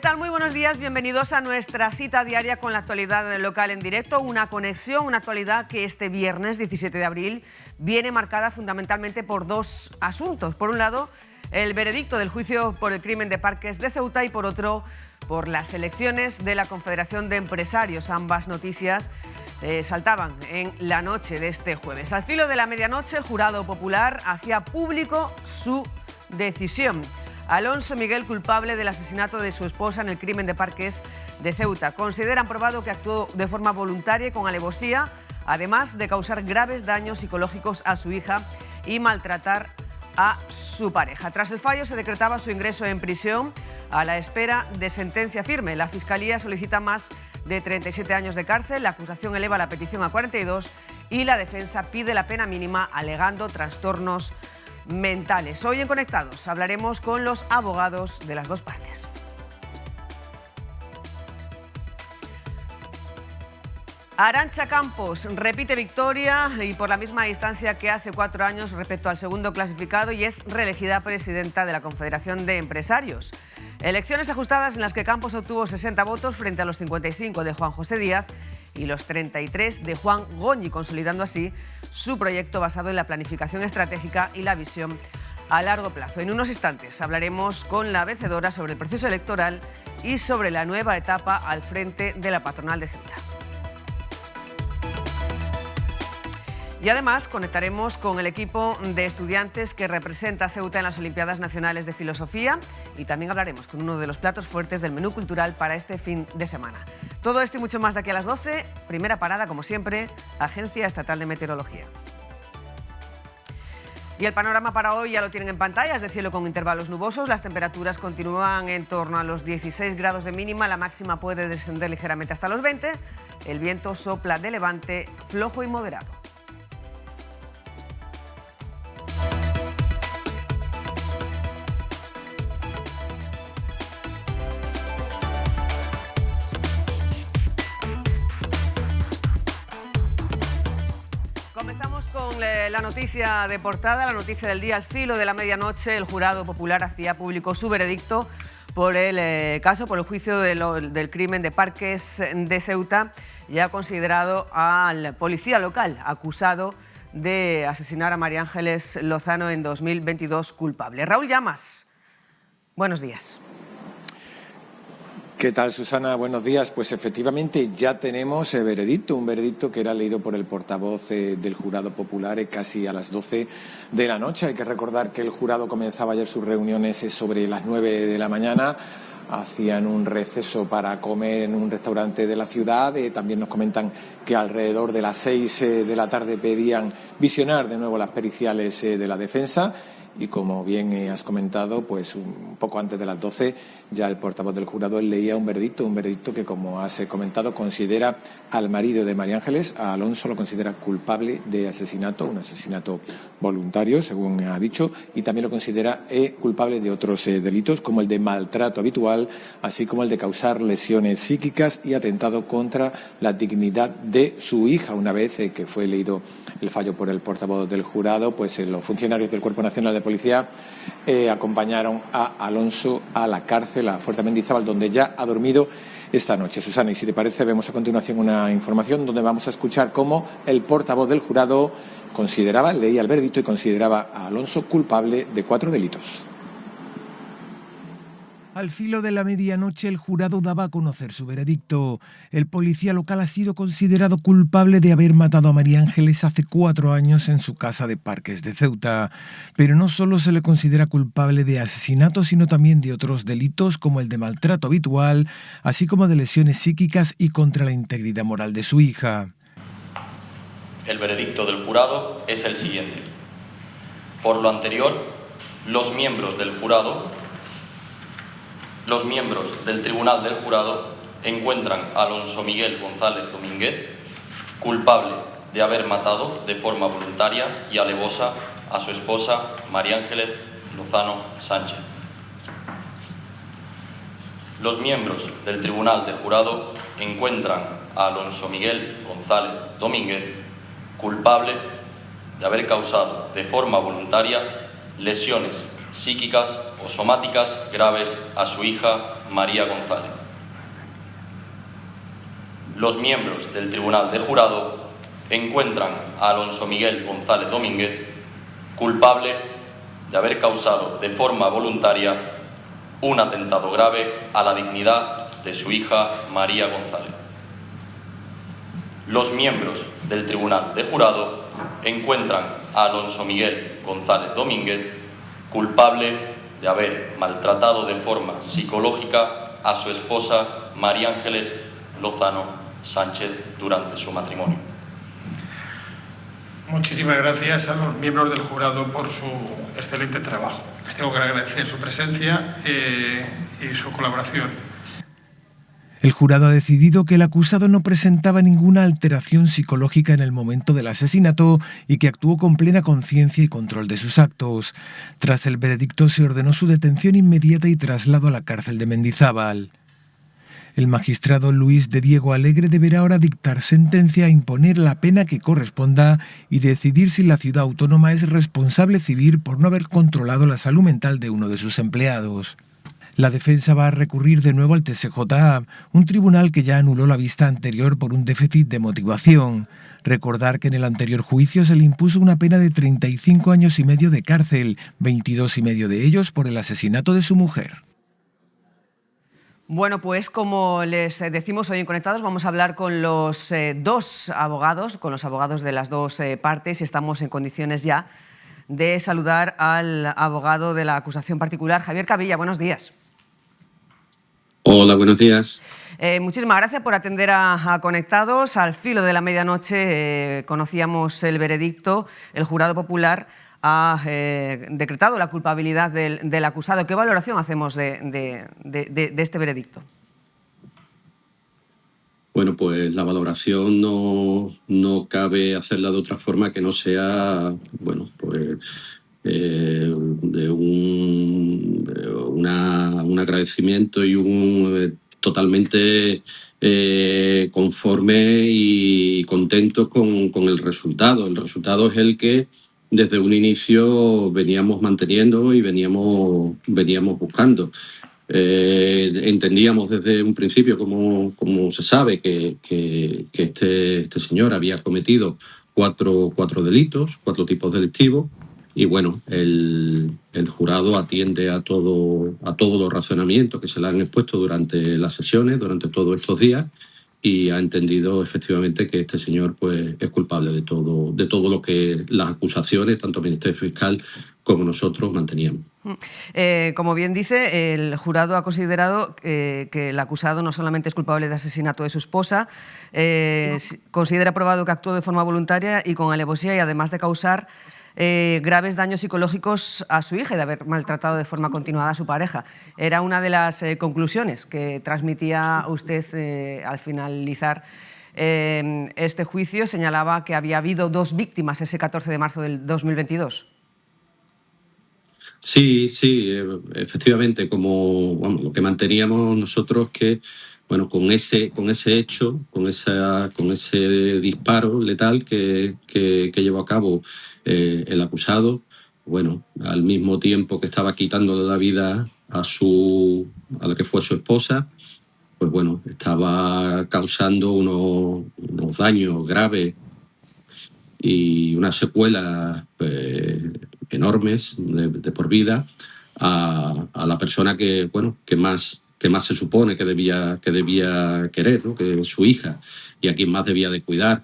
tal? Muy buenos días, bienvenidos a nuestra cita diaria con la actualidad local en directo, una conexión, una actualidad que este viernes 17 de abril viene marcada fundamentalmente por dos asuntos. Por un lado, el veredicto del juicio por el crimen de Parques de Ceuta y por otro, por las elecciones de la Confederación de Empresarios. Ambas noticias saltaban en la noche de este jueves. Al filo de la medianoche, el jurado popular hacía público su decisión. Alonso Miguel, culpable del asesinato de su esposa en el crimen de Parques de Ceuta. Consideran probado que actuó de forma voluntaria y con alevosía, además de causar graves daños psicológicos a su hija y maltratar a su pareja. Tras el fallo se decretaba su ingreso en prisión a la espera de sentencia firme. La Fiscalía solicita más de 37 años de cárcel, la acusación eleva la petición a 42 y la defensa pide la pena mínima alegando trastornos mentales. Hoy en Conectados hablaremos con los abogados de las dos partes. Arantxa Campos repite victoria y por la misma distancia que hace 4 años respecto al segundo clasificado y es reelegida presidenta de la Confederación de Empresarios. Elecciones ajustadas en las que Campos obtuvo 60 votos frente a los 55 de Juan José Díaz y los 33 de Juan Goñi, consolidando así su proyecto basado en la planificación estratégica y la visión a largo plazo. En unos instantes hablaremos con la vencedora sobre el proceso electoral y sobre la nueva etapa al frente de la patronal de Ceuta. Y además conectaremos con el equipo de estudiantes que representa a Ceuta en las Olimpiadas Nacionales de Filosofía y también hablaremos con uno de los platos fuertes del menú cultural para este fin de semana. Todo esto y mucho más de aquí a las 12. Primera parada, como siempre, Agencia Estatal de Meteorología. Y el panorama para hoy ya lo tienen en pantalla, es de cielo con intervalos nubosos. Las temperaturas continúan en torno a los 16 grados de mínima, la máxima puede descender ligeramente hasta los 20. El viento sopla de levante flojo y moderado. Comenzamos con la noticia de portada, la noticia del día. Al filo de la medianoche, el jurado popular hacía público su veredicto por el caso, por el juicio del crimen de Parques de Ceuta, y ha considerado al policía local acusado de asesinar a María Ángeles Lozano en 2022 culpable. Raúl Llamas, buenos días. ¿Qué tal, Susana? Buenos días. Pues efectivamente ya tenemos el veredicto, un veredicto que era leído por el portavoz del jurado popular casi a las 12 de la noche. Hay que recordar que el jurado comenzaba ayer sus reuniones sobre las 9 de la mañana. Hacían un receso para comer en un restaurante de la ciudad. También nos comentan que alrededor de las 6 de la tarde pedían visionar de nuevo las periciales de la defensa. Y como bien has comentado, pues un poco antes de las 12 ya el portavoz del jurado leía un veredicto que, como has comentado, considera al marido de María Ángeles, a Alonso, lo considera culpable de asesinato, un asesinato voluntario, según ha dicho, y también lo considera culpable de otros delitos, como el de maltrato habitual, así como el de causar lesiones psíquicas y atentado contra la dignidad de su hija. Una vez que fue leído el fallo por el portavoz del jurado, pues los funcionarios del Cuerpo Nacional de Policía acompañaron a Alonso a la cárcel, a Fuerte Mendizábal, donde ya ha dormido esta noche. Susana, y si te parece, vemos a continuación una información donde vamos a escuchar cómo el portavoz del jurado leía el veredicto y consideraba a Alonso culpable de 4 delitos. Al filo de la medianoche, el jurado daba a conocer su veredicto. El policía local ha sido considerado culpable de haber matado a María Ángeles hace 4 años en su casa de Parques de Ceuta. Pero no solo se le considera culpable de asesinato, sino también de otros delitos como el de maltrato habitual, así como de lesiones psíquicas y contra la integridad moral de su hija. El veredicto del jurado es el siguiente. Por lo anterior, los miembros del Tribunal del Jurado encuentran a Alonso Miguel González Domínguez culpable de haber matado de forma voluntaria y alevosa a su esposa María Ángeles Lozano Sánchez. Los miembros del Tribunal del Jurado encuentran a Alonso Miguel González Domínguez culpable de haber causado de forma voluntaria lesiones psíquicas o somáticas graves a su hija María González. Los miembros del Tribunal de Jurado encuentran a Alonso Miguel González Domínguez culpable de haber causado de forma voluntaria un atentado grave a la dignidad de su hija María González. Los miembros del Tribunal de Jurado encuentran a Alonso Miguel González Domínguez culpable de haber maltratado de forma psicológica a su esposa María Ángeles Lozano Sánchez durante su matrimonio. Muchísimas gracias a los miembros del jurado por su excelente trabajo. Les tengo que agradecer su presencia y su colaboración. El jurado ha decidido que el acusado no presentaba ninguna alteración psicológica en el momento del asesinato y que actuó con plena conciencia y control de sus actos. Tras el veredicto se ordenó su detención inmediata y traslado a la cárcel de Mendizábal. El magistrado Luis de Diego Alegre deberá ahora dictar sentencia, imponer la pena que corresponda y decidir si la ciudad autónoma es responsable civil por no haber controlado la salud mental de uno de sus empleados. La defensa va a recurrir de nuevo al TSJA, un tribunal que ya anuló la vista anterior por un déficit de motivación. Recordar que en el anterior juicio se le impuso una pena de 35 años y medio de cárcel, 22 y medio de ellos por el asesinato de su mujer. Bueno, pues como les decimos hoy en Conectados, vamos a hablar con los dos abogados, con los abogados de las dos partes, y estamos en condiciones ya de saludar al abogado de la acusación particular, Javier Cavilla. Buenos días. Hola, buenos días. Muchísimas gracias por atender a Conectados. Al filo de la medianoche conocíamos el veredicto. El jurado popular ha decretado la culpabilidad del acusado. ¿Qué valoración hacemos de este veredicto? Bueno, pues la valoración no cabe hacerla de otra forma que no sea, bueno, pues de un agradecimiento y un totalmente conforme y contento con el resultado. El resultado es el que desde un inicio veníamos manteniendo y veníamos buscando. Entendíamos desde un principio, como se sabe, que este señor había cometido cuatro delitos, 4 tipos delictivos, y bueno, el jurado atiende a todos los razonamientos que se le han expuesto durante las sesiones, durante todos estos días, y ha entendido efectivamente que este señor pues es culpable de todo lo que las acusaciones, tanto el Ministerio Fiscal como nosotros, manteníamos. Como bien dice, el jurado ha considerado que el acusado no solamente es culpable de asesinato de su esposa, considera probado que actuó de forma voluntaria y con alevosía, y además de causar graves daños psicológicos a su hija y de haber maltratado de forma continuada a su pareja. Era una de las conclusiones que transmitía usted al finalizar este juicio. Señalaba que había habido 2 víctimas ese 14 de marzo del 2022. Sí, efectivamente, como lo que manteníamos nosotros, que bueno, con ese hecho, con ese disparo letal que llevó a cabo el acusado, bueno, al mismo tiempo que estaba quitándole la vida a la que fue su esposa, pues bueno, estaba causando unos daños graves y unas secuelas enormes de por vida a la persona que más se supone que debía querer, ¿no? Que es su hija, y a quien más debía de cuidar.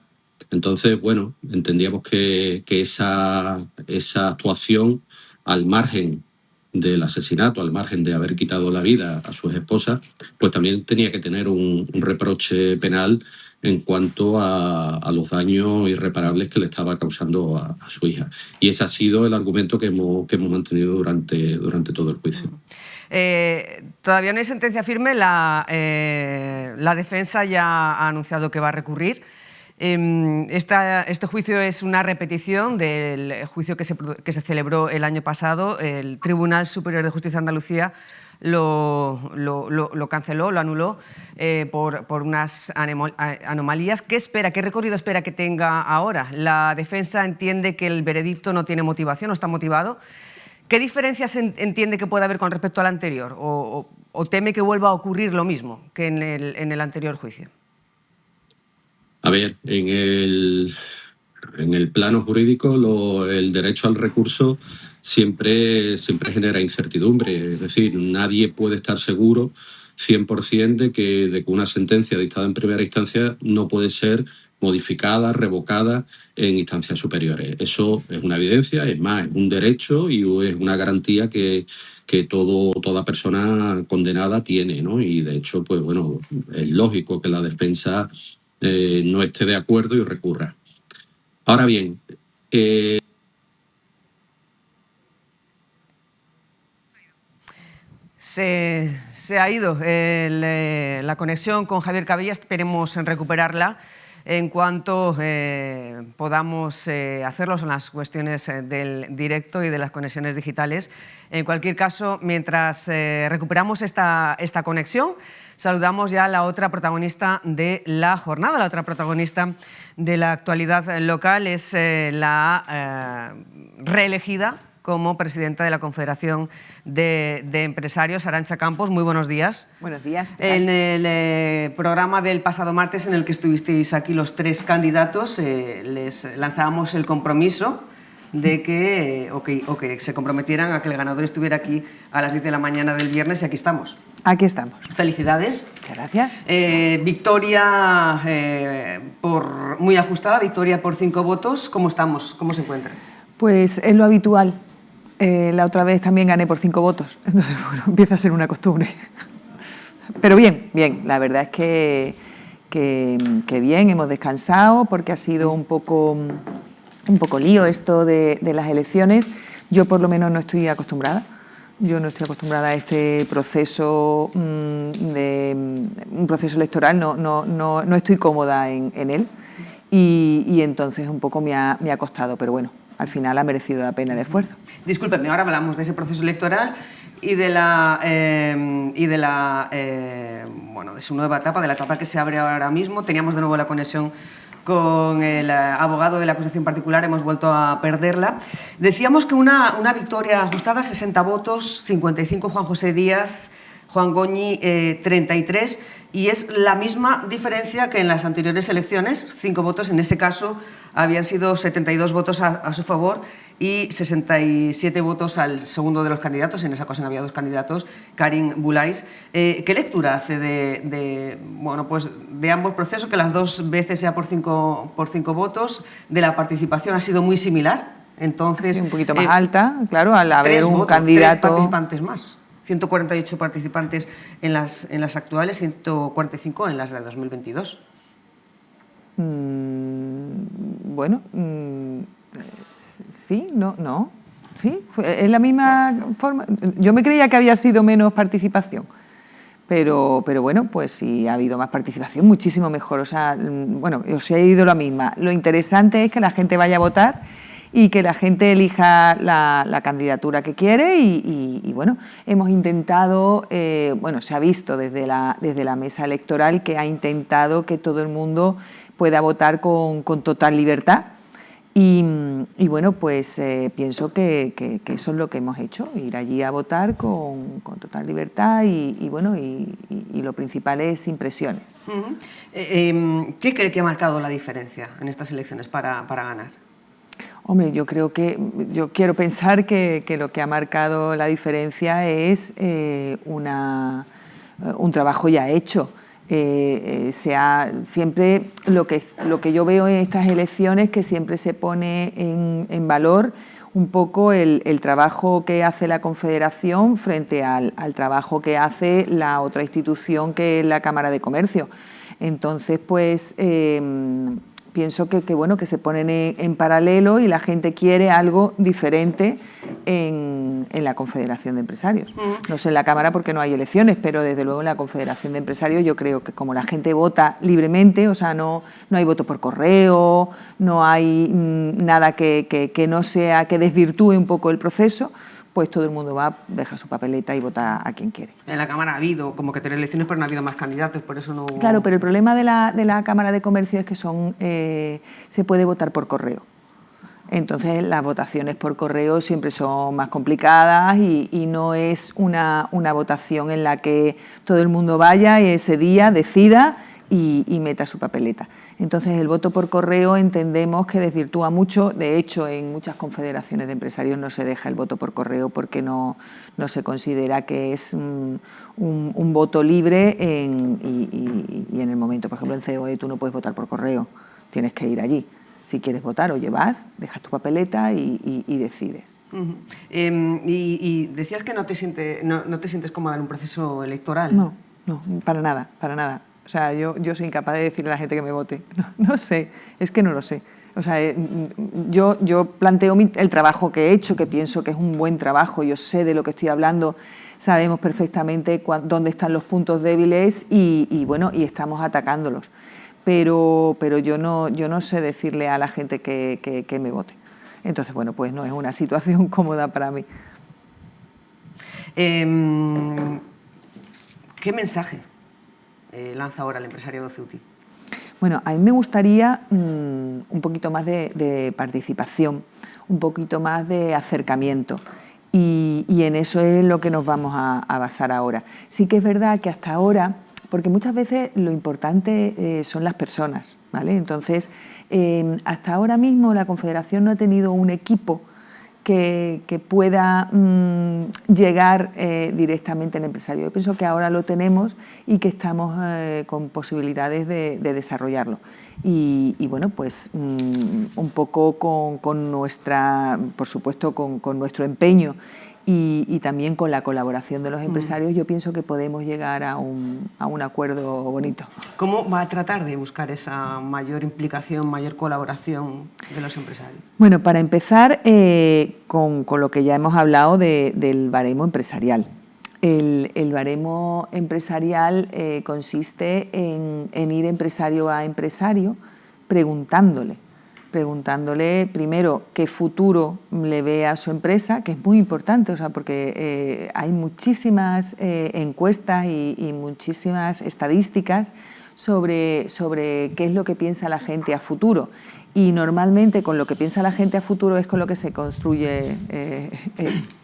Entonces, bueno, entendíamos que esa actuación, al margen del asesinato, al margen de haber quitado la vida a su esposa, pues también tenía que tener un reproche penal en cuanto a los daños irreparables que le estaba causando a su hija. Y ese ha sido el argumento que hemos mantenido durante todo el juicio. Todavía no hay sentencia firme. La defensa ya ha anunciado que va a recurrir. Este juicio es una repetición del juicio que se celebró el año pasado. El Tribunal Superior de Justicia de Andalucía lo canceló, lo anuló por unas anomalías. ¿Qué recorrido espera que tenga ahora? La defensa entiende que el veredicto no tiene motivación, no está motivado. ¿Qué diferencias entiende que puede haber con respecto al anterior? ¿O o teme que vuelva a ocurrir lo mismo que en el anterior juicio? A ver, en el plano jurídico el derecho al recurso siempre genera incertidumbre. Es decir, nadie puede estar seguro 100% de que una sentencia dictada en primera instancia no puede ser modificada, revocada en instancias superiores. Eso es una evidencia, es más, es un derecho y es una garantía que toda persona condenada tiene, ¿no? Y de hecho, pues bueno, es lógico que la defensa no esté de acuerdo y recurra. Ahora bien, se ha ido la conexión con Javier Cabella, esperemos recuperarla en cuanto podamos hacerlo. Son las cuestiones del directo y de las conexiones digitales. En cualquier caso, mientras recuperamos esta conexión, saludamos ya a la otra protagonista de la jornada. La otra protagonista de la actualidad local es la reelegida como presidenta de la Confederación de Empresarios, Arantxa Campos. Muy buenos días. Buenos días. En el programa del pasado martes, en el que estuvisteis aquí los tres candidatos, les lanzábamos el compromiso de que se comprometieran a que el ganador estuviera aquí a las 10 de la mañana del viernes, y aquí estamos. Aquí estamos. Felicidades. Muchas gracias. Victoria muy ajustada, victoria por 5 votos. ¿Cómo estamos? ¿Cómo se encuentran? Pues es lo habitual. La otra vez también gané por 5 votos, entonces bueno, empieza a ser una costumbre. Pero bien, la verdad es que bien, hemos descansado porque ha sido un poco lío esto de las elecciones. Yo por lo menos no estoy acostumbrada. Yo no estoy acostumbrada a este proceso, un proceso electoral, no estoy cómoda en él y entonces un poco me ha costado, pero bueno, al final ha merecido la pena el esfuerzo. Discúlpeme, ahora hablamos de ese proceso electoral y de su nueva etapa, de la etapa que se abre ahora mismo. Teníamos de nuevo la conexión con el abogado de la acusación particular, hemos vuelto a perderla. Decíamos que una victoria ajustada, 60 votos, 55 Juan José Díaz, Juan Goñi 33, y es la misma diferencia que en las anteriores elecciones, 5 votos, en ese caso habían sido 72 votos a su favor y 67 votos al segundo de los candidatos. En esa ocasión había 2 candidatos, Karim Bulais. ¿Qué lectura hace de ambos procesos, que las 2 veces sea por 5 votos? De la participación ha sido muy similar, entonces... Sí, un poquito más alta, claro, al haber un candidato... 3 participantes más. 148 participantes en las actuales, 145 en las de 2022. Bueno, sí, no. Sí, es la misma forma. Yo me creía que había sido menos participación, pero bueno, pues sí ha habido más participación, muchísimo mejor. O sea, bueno, os he ido la misma. Lo interesante es que la gente vaya a votar y que la gente elija la candidatura que quiere y bueno, hemos intentado, se ha visto desde la mesa electoral que ha intentado que todo el mundo pueda votar con total libertad y bueno, pues pienso que eso es lo que hemos hecho, ir allí a votar con total libertad y bueno, y lo principal es impresiones. ¿Qué cree que ha marcado la diferencia en estas elecciones para ganar? Hombre, yo quiero pensar que lo que ha marcado la diferencia es un trabajo ya hecho. Siempre lo que yo veo en estas elecciones, que siempre se pone en valor un poco el trabajo que hace la Confederación frente al trabajo que hace la otra institución, que es la Cámara de Comercio. Entonces, pues pienso que se ponen en paralelo y la gente quiere algo diferente en la Confederación de Empresarios. No sé en la Cámara porque no hay elecciones, pero desde luego en la Confederación de Empresarios yo creo que como la gente vota libremente, o sea, no hay voto por correo, no hay nada que no sea, que desvirtúe un poco el proceso, pues todo el mundo va, deja su papeleta y vota a quien quiere. En la Cámara ha habido como que 3 elecciones, pero no ha habido más candidatos, por eso no hubo... Claro, pero el problema de la Cámara de Comercio es que se puede votar por correo. Entonces las votaciones por correo siempre son más complicadas y no es una votación en la que todo el mundo vaya y ese día decida y meta su papeleta. Entonces el voto por correo entendemos que desvirtúa mucho. De hecho, en muchas confederaciones de empresarios no se deja el voto por correo porque no se considera que es un voto libre y en el momento, por ejemplo, en COE tú no puedes votar por correo, tienes que ir allí. Si quieres votar, oye, vas, dejas tu papeleta y decides. Y decías que no te sientes cómoda en un proceso electoral. No, para nada, para nada. O sea, yo soy incapaz de decirle a la gente que me vote. No sé, es que no lo sé. O sea, yo planteo el trabajo que he hecho, que pienso que es un buen trabajo, yo sé de lo que estoy hablando, sabemos perfectamente dónde están los puntos débiles y bueno, y estamos atacándolos. Pero yo no sé decirle a la gente que me vote. Entonces, bueno, pues no es una situación cómoda para mí. ¿Qué mensaje lanza ahora el empresariado ceutí? Bueno, a mí me gustaría un poquito más de participación, un poquito más de acercamiento. Y en eso es lo que nos vamos a basar ahora. Sí que es verdad que hasta ahora, porque muchas veces lo importante son las personas, ¿vale? Entonces, hasta ahora mismo la Confederación no ha tenido un equipo que pueda llegar directamente al empresario. Yo pienso que ahora lo tenemos y que estamos con posibilidades de desarrollarlo. Y bueno, pues un poco con nuestra, por supuesto, con nuestro empeño y también con la colaboración de los empresarios, yo pienso que podemos llegar a un acuerdo bonito. ¿Cómo va a tratar de buscar esa mayor implicación, mayor colaboración de los empresarios? Bueno, para empezar, con lo que ya hemos hablado del baremo empresarial. El baremo empresarial consiste en ir empresario a empresario preguntándole primero qué futuro le ve a su empresa, que es muy importante, o sea, porque hay muchísimas encuestas y muchísimas estadísticas sobre qué es lo que piensa la gente a futuro. Y normalmente con lo que piensa la gente a futuro es con lo que se construye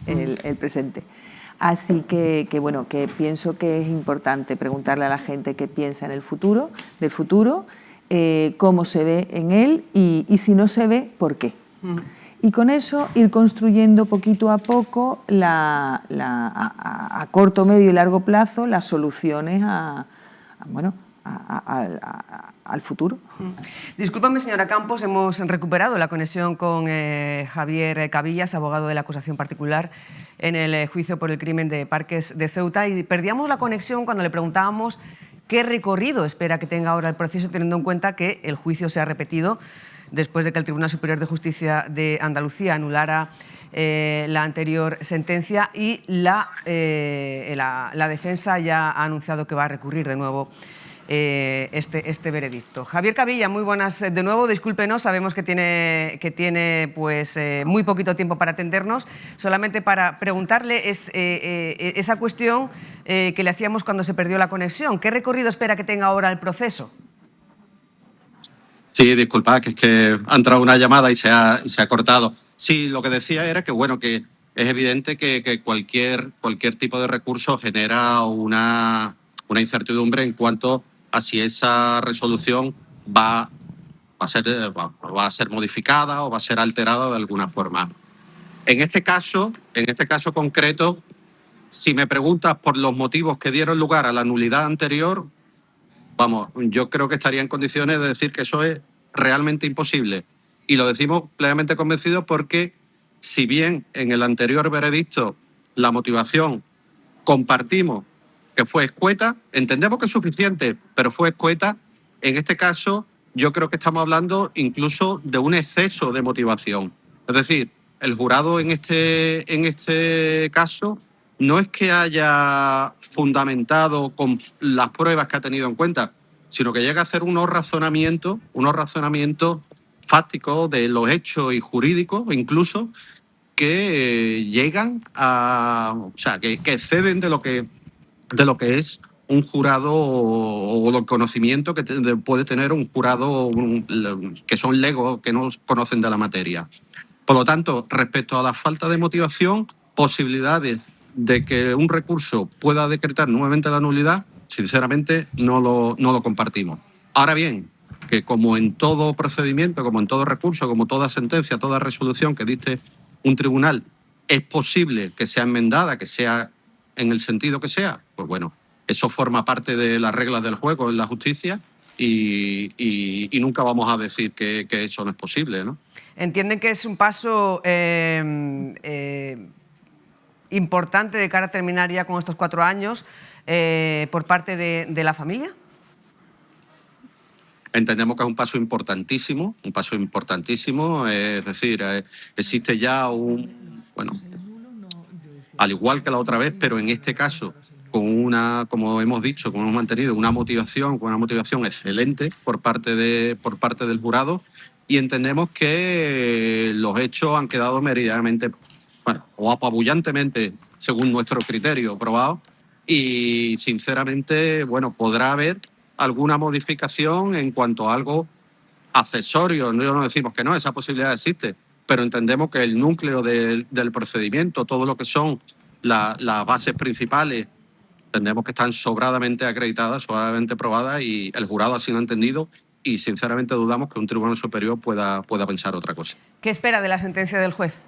el presente. Así que bueno, que pienso que es importante preguntarle a la gente qué piensa en el futuro, del futuro, cómo se ve en él y si no se ve, ¿por qué? Y con eso ir construyendo poquito a poco a corto, medio y largo plazo las soluciones al futuro. Discúlpame, señora Campos, hemos recuperado la conexión con Javier Cabillas, abogado de la acusación particular en el juicio por el crimen de Parques de Ceuta, y perdíamos la conexión cuando le preguntábamos qué recorrido espera que tenga ahora el proceso, teniendo en cuenta que el juicio se ha repetido después de que el Tribunal Superior de Justicia de Andalucía anulara la anterior sentencia y la defensa ya ha anunciado que va a recurrir de nuevo este veredicto. Javier Cabilla, muy buenas de nuevo. Discúlpenos, sabemos que tiene pues, muy poquito tiempo para atendernos. Solamente para preguntarle esa cuestión que le hacíamos cuando se perdió la conexión. ¿Qué recorrido espera que tenga ahora el proceso? Sí, disculpad, que es que ha entrado una llamada y se ha cortado. Sí, lo que decía era que, bueno, que es evidente que cualquier tipo de recurso genera una incertidumbre en cuanto a si esa resolución va a ser modificada o va a ser alterada de alguna forma. En este caso concreto, si me preguntas por los motivos que dieron lugar a la nulidad anterior, vamos, yo creo que estaría en condiciones de decir que eso es realmente imposible. Y lo decimos plenamente convencidos porque, si bien en el anterior veredicto la motivación compartimos que fue escueta, entendemos que es suficiente, pero fue escueta, en este caso yo creo que estamos hablando incluso de un exceso de motivación. Es decir, el jurado en este caso no es que haya fundamentado con las pruebas que ha tenido en cuenta, sino que llega a hacer unos razonamientos fácticos de los hechos y jurídicos, incluso, que llegan o sea, que exceden de lo que es un jurado o los conocimientos que puede tener un jurado que son legos, que no conocen de la materia. Por lo tanto, respecto a la falta de motivación, posibilidades de que un recurso pueda decretar nuevamente la nulidad, sinceramente no lo compartimos. Ahora bien, que como en todo procedimiento, como en todo recurso, como toda sentencia, toda resolución que dicte un tribunal, es posible que sea enmendada, que sea en el sentido que sea, pues bueno, eso forma parte de las reglas del juego en la justicia y nunca vamos a decir que eso no es posible, ¿no? ¿Entienden que es un paso importante de cara a terminar ya con estos 4 años por parte de la familia? Entendemos que es un paso importantísimo, es decir, existe ya al igual que la otra vez, pero en este caso como hemos dicho, como hemos mantenido, con una motivación excelente por parte del jurado, y entendemos que los hechos han quedado meridianamente, o apabullantemente, según nuestro criterio, probados, y sinceramente, podrá haber alguna modificación en cuanto a algo accesorio. No decimos que no, esa posibilidad existe, pero entendemos que el núcleo del procedimiento, todo lo que son las bases principales, entendemos que están sobradamente acreditadas, sobradamente probadas, y el jurado así lo ha entendido, y sinceramente dudamos que un tribunal superior pueda pensar otra cosa. ¿Qué espera de la sentencia del juez?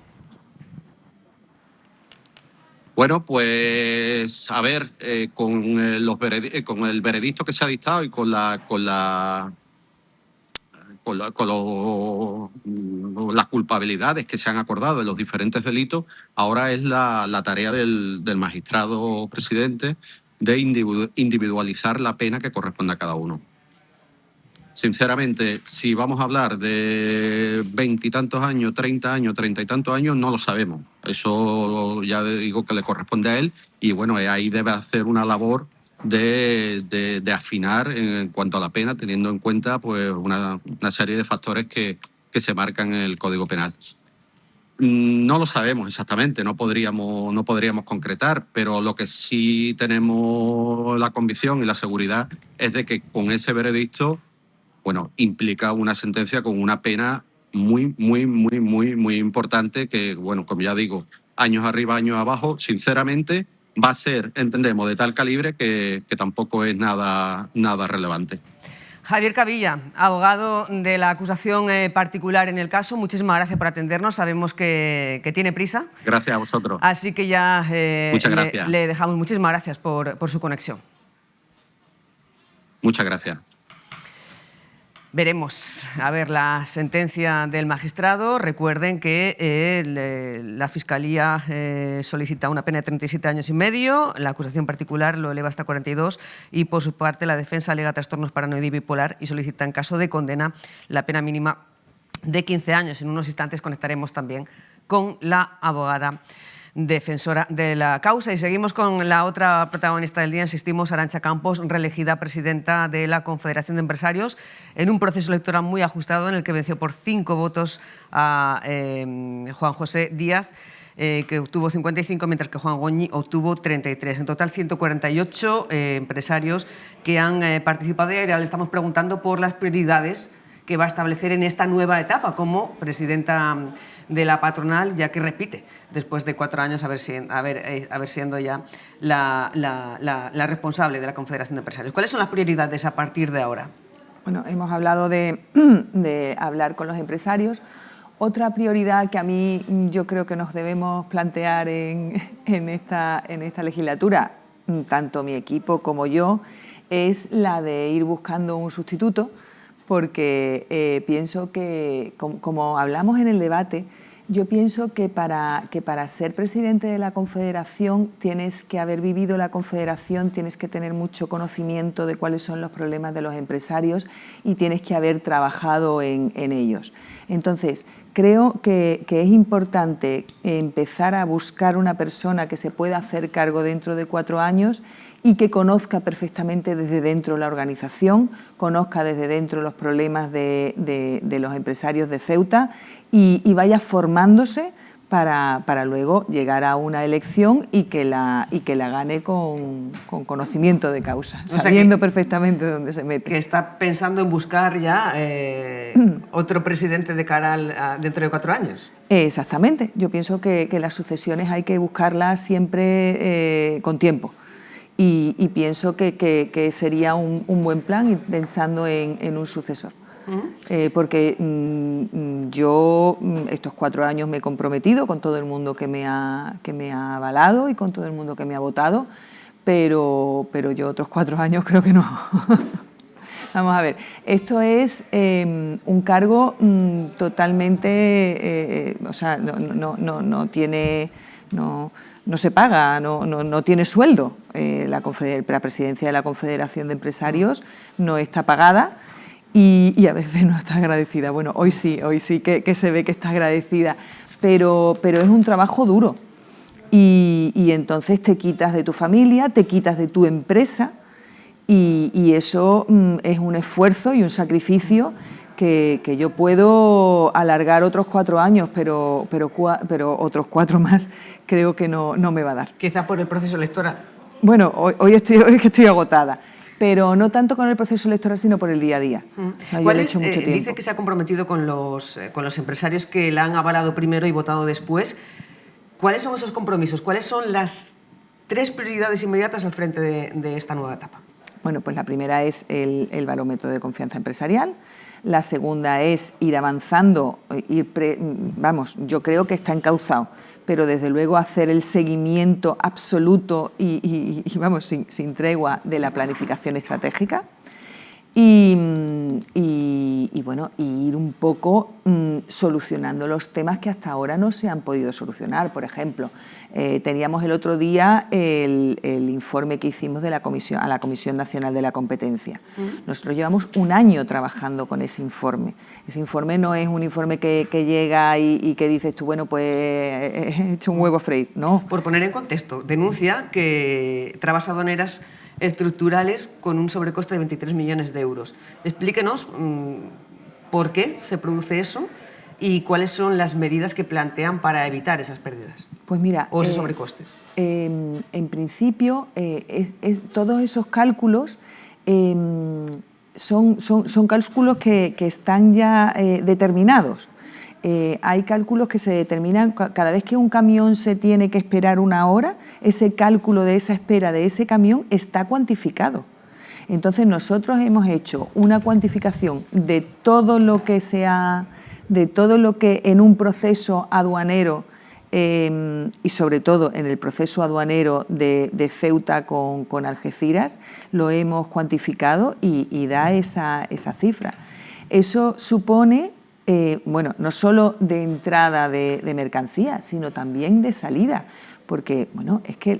Bueno, pues a ver, con el veredicto que se ha dictado y con las culpabilidades que se han acordado de los diferentes delitos, ahora es la tarea del magistrado presidente de individualizar la pena que corresponde a cada uno. Sinceramente, si vamos a hablar de 20 y tantos años, 30 años, 30 y tantos años, no lo sabemos. Eso ya digo que le corresponde a él, y ahí debe hacer una labor de afinar en cuanto a la pena, teniendo en cuenta una serie de factores que se marcan en el Código Penal. No lo sabemos exactamente, no podríamos concretar, pero lo que sí tenemos la convicción y la seguridad es de que con ese veredicto implica una sentencia con una pena muy importante que, como ya digo, años arriba, años abajo, sinceramente va a ser, entendemos, de tal calibre que tampoco es nada relevante. Javier Cavilla, abogado de la acusación particular en el caso, muchísimas gracias por atendernos. Sabemos que tiene prisa. Gracias a vosotros. Así que ya Muchas gracias. Le dejamos. Muchísimas gracias por su conexión. Muchas gracias. Veremos, a ver, la sentencia del magistrado. Recuerden que la Fiscalía solicita una pena de 37 años y medio, la acusación particular lo eleva hasta 42 y, por su parte, la defensa alega trastornos paranoide y bipolar y solicita, en caso de condena, la pena mínima de 15 años. En unos instantes conectaremos también con la abogada defensora de la causa. Y seguimos con la otra protagonista del día, insistimos, Arantxa Campos, reelegida presidenta de la Confederación de Empresarios en un proceso electoral muy ajustado en el que venció por 5 votos a Juan José Díaz, que obtuvo 55, mientras que Juan Goñi obtuvo 33. En total, 148 empresarios que han participado, y ahora le estamos preguntando por las prioridades que va a establecer en esta nueva etapa como presidenta de la patronal, ya que repite después de 4 años haber siendo ya la responsable de la Confederación de Empresarios. ¿Cuáles son las prioridades a partir de ahora? Bueno, hemos hablado de hablar con los empresarios. Otra prioridad que a mí yo creo que nos debemos plantear en esta legislatura, tanto mi equipo como yo, es la de ir buscando un sustituto, porque pienso que, como hablamos en el debate, yo pienso que para ser presidente de la Confederación tienes que haber vivido la Confederación, tienes que tener mucho conocimiento de cuáles son los problemas de los empresarios y tienes que haber trabajado en ellos. Entonces, creo que es importante empezar a buscar una persona que se pueda hacer cargo dentro de 4 años y que conozca perfectamente desde dentro la organización, conozca desde dentro los problemas de los empresarios de Ceuta y vaya formándose para luego llegar a una elección y que la gane con conocimiento de causa, sabiendo perfectamente dónde se mete. Que está pensando en buscar ya otro presidente de cara dentro de 4 años. Exactamente. Yo pienso que las sucesiones hay que buscarlas siempre con tiempo. Y pienso que sería un buen plan ir pensando en un sucesor. Porque yo estos 4 años me he comprometido con todo el mundo que me ha avalado y con todo el mundo que me ha votado, pero yo otros 4 años creo que no. Vamos a ver, esto es un cargo totalmente, o sea, no se paga, no tiene sueldo. La presidencia de la Confederación de Empresarios no está pagada y a veces no está agradecida. Bueno, hoy sí que se ve que está agradecida, pero es un trabajo duro y entonces te quitas de tu familia, te quitas de tu empresa y eso es un esfuerzo y un sacrificio que yo puedo alargar otros 4 años, pero otros 4 más creo que no me va a dar. Quizá por el proceso electoral. Bueno, hoy estoy agotada, pero no tanto con el proceso electoral, sino por el día a día. ¿Cuál es? Dice que se ha comprometido con los empresarios que la han avalado primero y votado después. ¿Cuáles son esos compromisos? ¿Cuáles son las 3 prioridades inmediatas al frente de esta nueva etapa? Bueno, pues la primera es el barómetro de confianza empresarial. La segunda es ir avanzando, yo creo que está encauzado, pero desde luego hacer el seguimiento absoluto y sin tregua de la planificación estratégica y ir un poco solucionando los temas que hasta ahora no se han podido solucionar. Por ejemplo, teníamos el otro día el informe que hicimos a la Comisión Nacional de la Competencia. Nosotros llevamos 1 año trabajando con ese informe. Ese informe no es un informe que llega y que dices tú, bueno, pues he hecho un huevo a freír, no. Por poner en contexto, denuncia que trabas aduaneras estructurales con un sobrecoste de 23 millones de euros. Explíquenos por qué se produce eso y cuáles son las medidas que plantean para evitar esas pérdidas. Pues mira, o esos sobrecostes. En principio, todos esos cálculos son cálculos que están ya determinados. Hay cálculos que se determinan cada vez que un camión se tiene que esperar 1 hora, ese cálculo de esa espera de ese camión está cuantificado. Entonces nosotros hemos hecho una cuantificación de todo lo que en un proceso aduanero y sobre todo en el proceso aduanero de Ceuta con Algeciras, lo hemos cuantificado y da esa cifra. Eso supone no solo de entrada de mercancía, sino también de salida, porque es que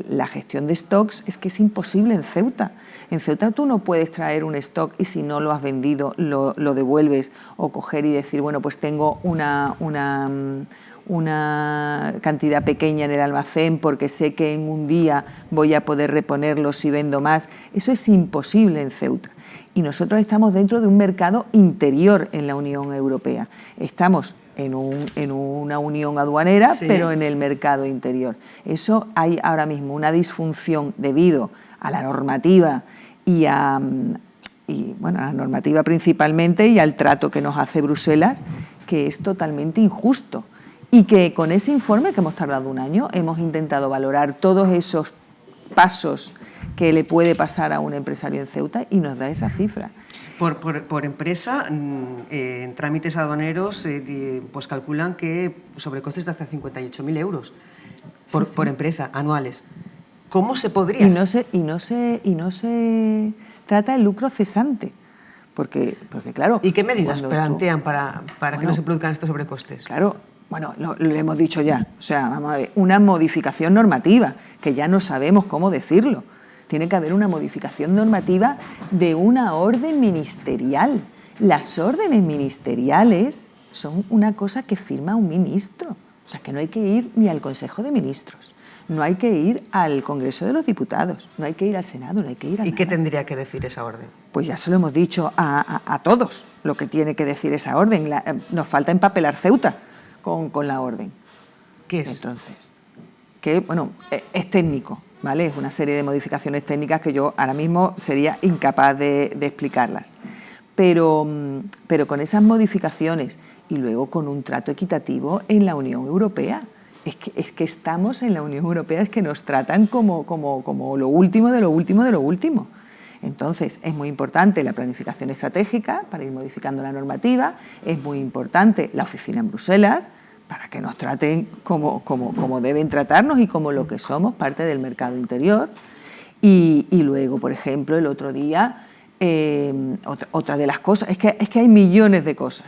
la gestión de stocks es que es imposible en Ceuta. En Ceuta tú no puedes traer un stock y si no lo has vendido lo devuelves o coger y decir, bueno, pues tengo una cantidad pequeña en el almacén porque sé que en un día voy a poder reponerlo si vendo más. Eso es imposible en Ceuta. Y nosotros estamos dentro de un mercado interior en la Unión Europea. Estamos en una unión aduanera, sí, pero en el mercado interior. Eso hay ahora mismo una disfunción debido a la normativa a la normativa principalmente y al trato que nos hace Bruselas, que es totalmente injusto. Y que con ese informe, que hemos tardado 1 año, hemos intentado valorar todos esos pasos que le puede pasar a un empresario en Ceuta y nos da esa cifra. Por empresa, en trámites aduaneros, pues calculan que sobrecostes de hasta 58.000 euros por empresa, anuales. ¿Cómo se podría? Y no se trata el lucro cesante. Porque claro... ¿Y qué medidas plantean para que no se produzcan estos sobrecostes? Claro, lo hemos dicho ya. O sea, vamos a ver, una modificación normativa, que ya no sabemos cómo decirlo. Tiene que haber una modificación normativa de una orden ministerial. Las órdenes ministeriales son una cosa que firma un ministro. O sea, que no hay que ir ni al Consejo de Ministros, no hay que ir al Congreso de los Diputados, no hay que ir al Senado, no hay que ir a ¿Y qué tendría que decir esa orden? Pues ya se lo hemos dicho a todos, lo que tiene que decir esa orden. Nos falta empapelar Ceuta, con la orden. ¿Qué es? Entonces, que bueno, es técnico, ¿vale? Es una serie de modificaciones técnicas que yo ahora mismo sería incapaz de explicarlas. Pero con esas modificaciones y luego con un trato equitativo en la Unión Europea. Es que estamos en la Unión Europea, es que nos tratan como lo último de lo último de lo último. Entonces, es muy importante la planificación estratégica para ir modificando la normativa, es muy importante la oficina en Bruselas para que nos traten como deben tratarnos y como lo que somos, parte del mercado interior. Y luego, por ejemplo, el otro día, otra de las cosas, es que hay millones de cosas.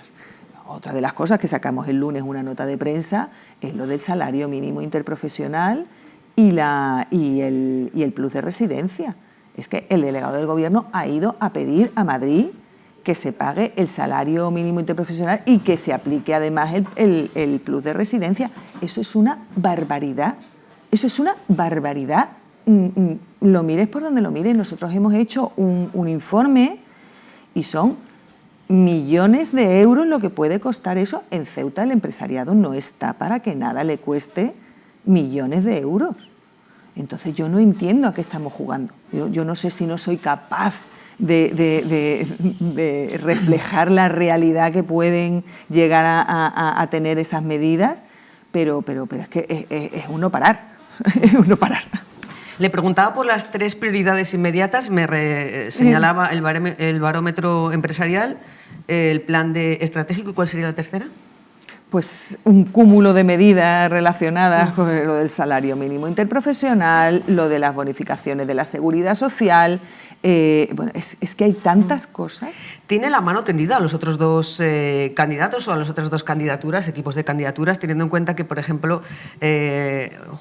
Otra de las cosas que sacamos el lunes una nota de prensa es lo del salario mínimo interprofesional y el plus de residencia. Es que el delegado del Gobierno ha ido a pedir a Madrid que se pague el salario mínimo interprofesional y que se aplique además el plus de residencia. Eso es una barbaridad. Eso es una barbaridad. Lo mires por donde lo mires. Nosotros hemos hecho un informe y son millones de euros lo que puede costar eso. En Ceuta el empresariado no está para que nada le cueste millones de euros. Entonces yo no entiendo a qué estamos jugando. Yo no sé si no soy capaz de reflejar la realidad que pueden llegar a tener esas medidas, pero es que es uno parar, es uno parar. Le preguntaba por las 3 prioridades inmediatas, me señalaba el barómetro empresarial, el plan estratégico, ¿y cuál sería la tercera? Pues un cúmulo de medidas relacionadas con lo del salario mínimo interprofesional, lo de las bonificaciones de la seguridad social. Bueno, es que hay tantas cosas. ¿Tiene la mano tendida a los otros 2 candidatos o a las otras 2 candidaturas, equipos de candidaturas, teniendo en cuenta que, por ejemplo,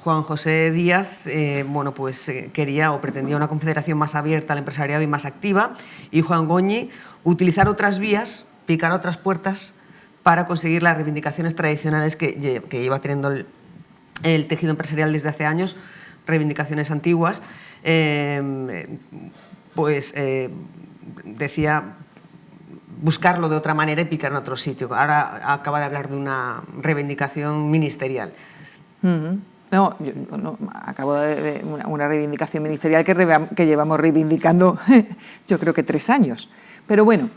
Juan José Díaz bueno, pues, quería o pretendía una confederación más abierta al empresariado y más activa, y Juan Goñi utilizar otras vías, picar otras puertas para conseguir las reivindicaciones tradicionales que lleva teniendo el tejido empresarial desde hace años, reivindicaciones antiguas. Decía buscarlo de otra manera y picar en otro sitio. Ahora acaba de hablar de una reivindicación ministerial. No, acabo de una reivindicación ministerial que llevamos reivindicando yo creo que 3 años. Pero bueno,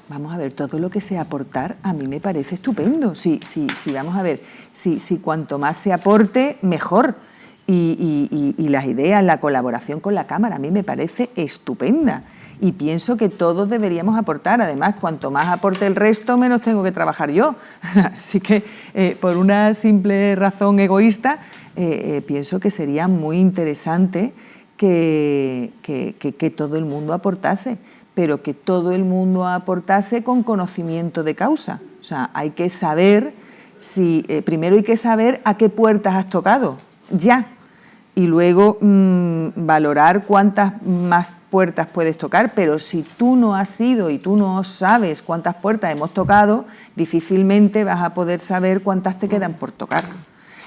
vamos a ver, todo lo que sea aportar a mí me parece estupendo. Sí, vamos a ver, si cuanto más se aporte, mejor. Y las ideas, la colaboración con la Cámara, a mí me parece estupenda. Y pienso que todos deberíamos aportar. Además, cuanto más aporte el resto, menos tengo que trabajar yo. Así que, por una simple razón egoísta, pienso que sería muy interesante que todo el mundo aportase, pero que todo el mundo aportase con conocimiento de causa. O sea, hay que saber primero hay que saber a qué puertas has tocado, ya, y luego valorar cuántas más puertas puedes tocar, pero si tú no has ido y tú no sabes cuántas puertas hemos tocado, difícilmente vas a poder saber cuántas te quedan por tocar.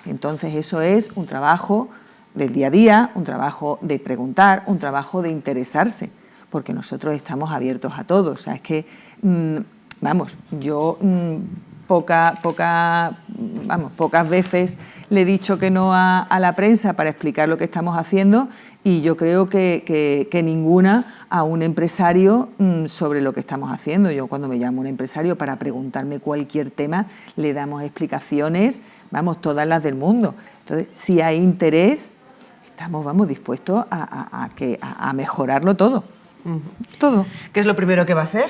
Entonces eso es un trabajo del día a día, un trabajo de preguntar, un trabajo de interesarse, porque nosotros estamos abiertos a todo. O sea, es que, vamos, yo pocas veces le he dicho que no a la prensa para explicar lo que estamos haciendo, y yo creo que ninguna a un empresario sobre lo que estamos haciendo. Yo, cuando me llamo un empresario para preguntarme cualquier tema, le damos explicaciones, vamos, todas las del mundo. Entonces, si hay interés, estamos dispuestos a mejorarlo todo. Todo. ¿Qué es lo primero que va a hacer?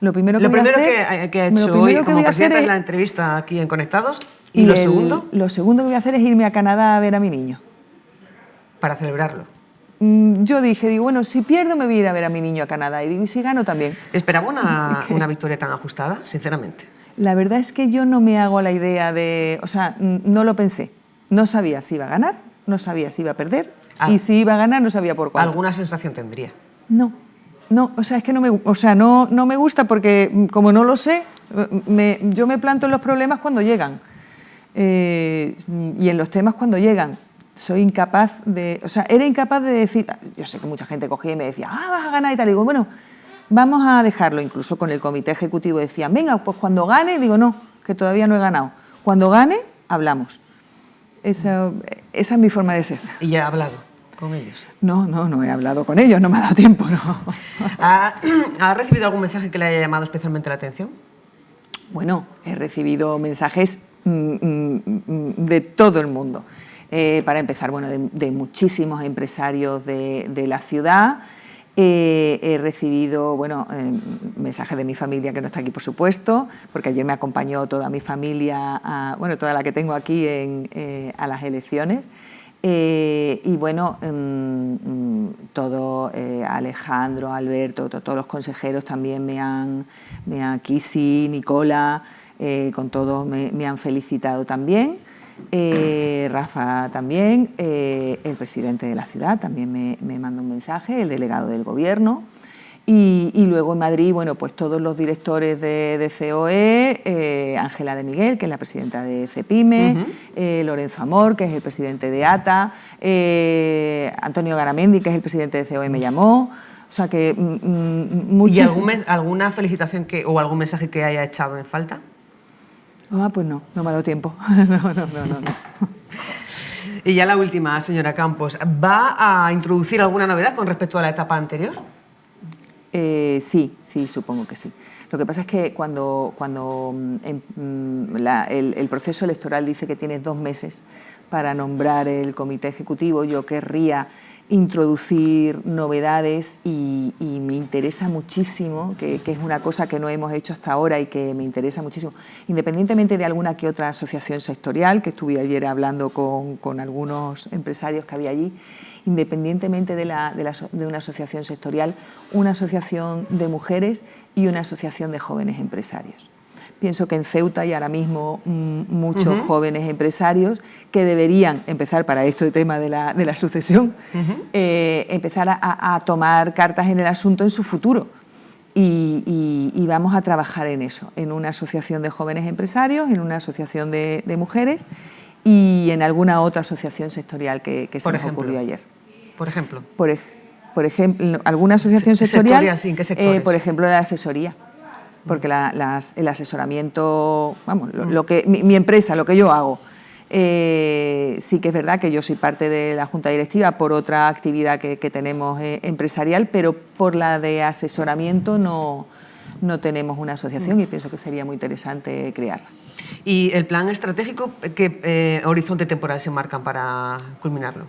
Lo primero que ha hecho hoy como presidenta es la entrevista aquí en Conectados. ¿Y lo segundo? Lo segundo que voy a hacer es irme a Canadá a ver a mi niño. ¿Para celebrarlo? Yo dije, bueno, si pierdo me voy a ir a ver a mi niño a Canadá. Y digo, y si gano también. ¿Esperaba una victoria tan ajustada, sinceramente? La verdad es que yo no me hago la idea de... O sea, no lo pensé. No sabía si iba a ganar, no sabía si iba a perder. Y si iba a ganar, no sabía por cuánto. ¿Alguna sensación tendría? No, o sea, es que no me gusta, porque como no lo sé, yo me planto en los problemas cuando llegan, y en los temas cuando llegan. Soy incapaz de... O sea, era incapaz de decir... Yo sé que mucha gente cogía y me decía, vas a ganar y tal. Y digo, bueno, vamos a dejarlo. Incluso con el comité ejecutivo decían, venga, pues cuando gane, digo, no, que todavía no he ganado. Cuando gane, hablamos. Esa es mi forma de ser. ¿Y ya ha hablado con ellos? No he hablado con ellos, no me ha dado tiempo, no. ¿Ha recibido algún mensaje que le haya llamado especialmente la atención? Bueno, he recibido mensajes de todo el mundo. Para empezar, bueno, de muchísimos empresarios de la ciudad. He recibido, bueno, mensajes de mi familia, que no está aquí, por supuesto, porque ayer me acompañó toda mi familia, bueno, toda la que tengo aquí a las elecciones. Y bueno, todo, Alejandro, Alberto, todos los consejeros también me han Kisi, Nicola, con todos me han felicitado también. Rafa también, el presidente de la ciudad también me mandó un mensaje, el delegado del gobierno, y luego en Madrid, bueno, pues todos los directores de COE, Ángela de Miguel, que es la presidenta de CEPIME, Lorenzo Amor, que es el presidente de ATA, Antonio Garamendi, que es el presidente de COE, me llamó. O sea que muchísimo. ¿Y alguna felicitación o algún mensaje que haya echado en falta? Pues no me ha dado tiempo. No. Y ya la última, señora Campos. ¿Va a introducir alguna novedad con respecto a la etapa anterior? Sí, supongo que sí. Lo que pasa es que cuando el proceso electoral dice que tienes 2 meses para nombrar el comité ejecutivo, yo querría introducir novedades y me interesa muchísimo, que es una cosa que no hemos hecho hasta ahora y que me interesa muchísimo, independientemente de alguna que otra asociación sectorial, que estuve ayer hablando con algunos empresarios que había allí, independientemente de una asociación sectorial, una asociación de mujeres y una asociación de jóvenes empresarios. Pienso que en Ceuta hay ahora mismo muchos jóvenes empresarios que deberían empezar, para este tema de la sucesión, empezar a tomar cartas en el asunto en su futuro. Y vamos a trabajar en eso, en una asociación de jóvenes empresarios, en una asociación de mujeres y en alguna otra asociación sectorial que se nos ocurrió ayer. ¿Por ejemplo? Por ejemplo, alguna asociación sectorial, ¿En qué sectores? Por ejemplo, la asesoría. Porque el asesoramiento, vamos, mi empresa, lo que yo hago, sí que es verdad que yo soy parte de la Junta Directiva por otra actividad que tenemos empresarial, pero por la de asesoramiento no tenemos una asociación y pienso que sería muy interesante crearla. ¿Y el plan estratégico, qué horizonte temporal se marcan para culminarlo?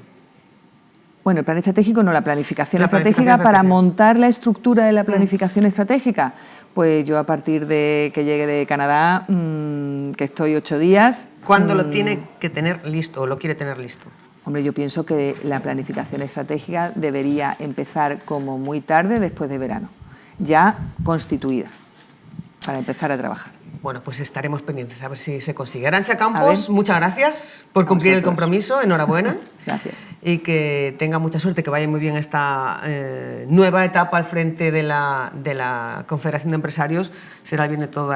Bueno, el plan estratégico no, la planificación estratégica. Para montar la estructura de la planificación estratégica, pues yo a partir de que llegue de Canadá, que estoy 8 días... ¿Cuándo lo tiene que tener listo o lo quiere tener listo? Hombre, yo pienso que la planificación estratégica debería empezar como muy tarde después de verano, ya constituida, para empezar a trabajar. Bueno, pues estaremos pendientes a ver si se consigue. Arantxa Campos, muchas gracias por cumplir el compromiso, enhorabuena. Gracias. Y que tenga mucha suerte, que vaya muy bien esta nueva etapa al frente de la Confederación de Empresarios. Será el bien de todo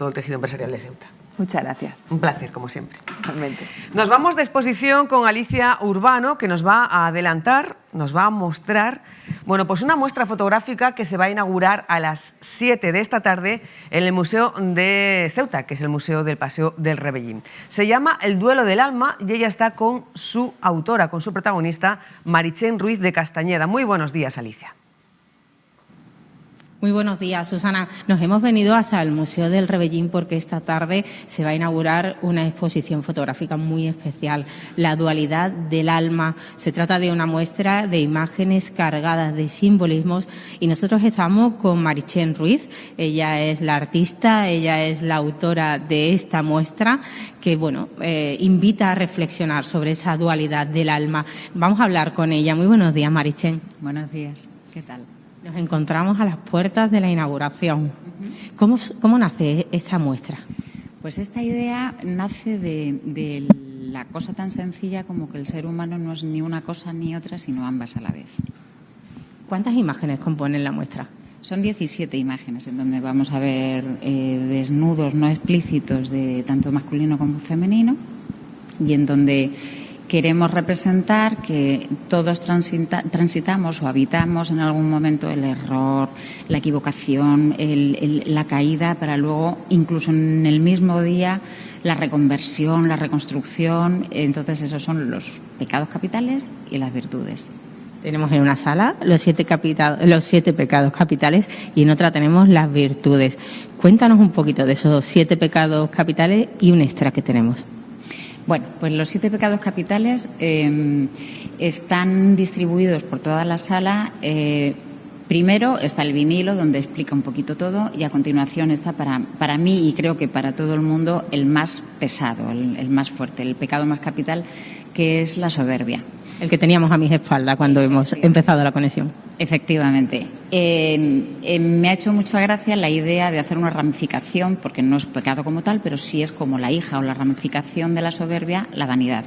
el tejido empresarial de Ceuta. Muchas gracias. Un placer, como siempre. Realmente. Nos vamos de exposición con Alicia Urbano, que nos va a adelantar, nos va a mostrar, bueno, pues una muestra fotográfica que se va a inaugurar a las 7 de esta tarde en el Museo de Ceuta, que es el Museo del Paseo del Rebellín. Se llama El duelo del alma y ella está con su autora, con su protagonista, Marichen Ruiz de Castañeda. Muy buenos días, Alicia. Muy buenos días, Susana. Nos hemos venido hasta el Museo del Rebellín porque esta tarde se va a inaugurar una exposición fotográfica muy especial, La dualidad del alma. Se trata de una muestra de imágenes cargadas de simbolismos y nosotros estamos con Marichen Ruiz. Ella es la artista, ella es la autora de esta muestra que, bueno, invita a reflexionar sobre esa dualidad del alma. Vamos a hablar con ella. Muy buenos días, Marichen. Buenos días. ¿Qué tal? Nos encontramos a las puertas de la inauguración. ¿Cómo nace esta muestra? Pues esta idea nace de la cosa tan sencilla como que el ser humano no es ni una cosa ni otra, sino ambas a la vez. ¿Cuántas imágenes componen la muestra? Son 17 imágenes en donde vamos a ver desnudos no explícitos de tanto masculino como femenino y en donde queremos representar que todos transitamos o habitamos en algún momento el error, la equivocación, la caída, para luego, incluso en el mismo día, la reconversión, la reconstrucción. Entonces, esos son los pecados capitales y las virtudes. Tenemos en una sala los 7 pecados capitales y en otra tenemos las virtudes. Cuéntanos un poquito de esos 7 pecados capitales y un extra que tenemos. Bueno, pues los 7 pecados capitales están distribuidos por toda la sala. Primero está el vinilo, donde explica un poquito todo, y a continuación está para mí, y creo que para todo el mundo, el más pesado, el más fuerte, el pecado más capital, que es la soberbia. El que teníamos a mis espaldas cuando hemos empezado la conexión. Efectivamente. Me ha hecho mucha gracia la idea de hacer una ramificación, porque no es pecado como tal, pero sí es como la hija o la ramificación de la soberbia, la vanidad.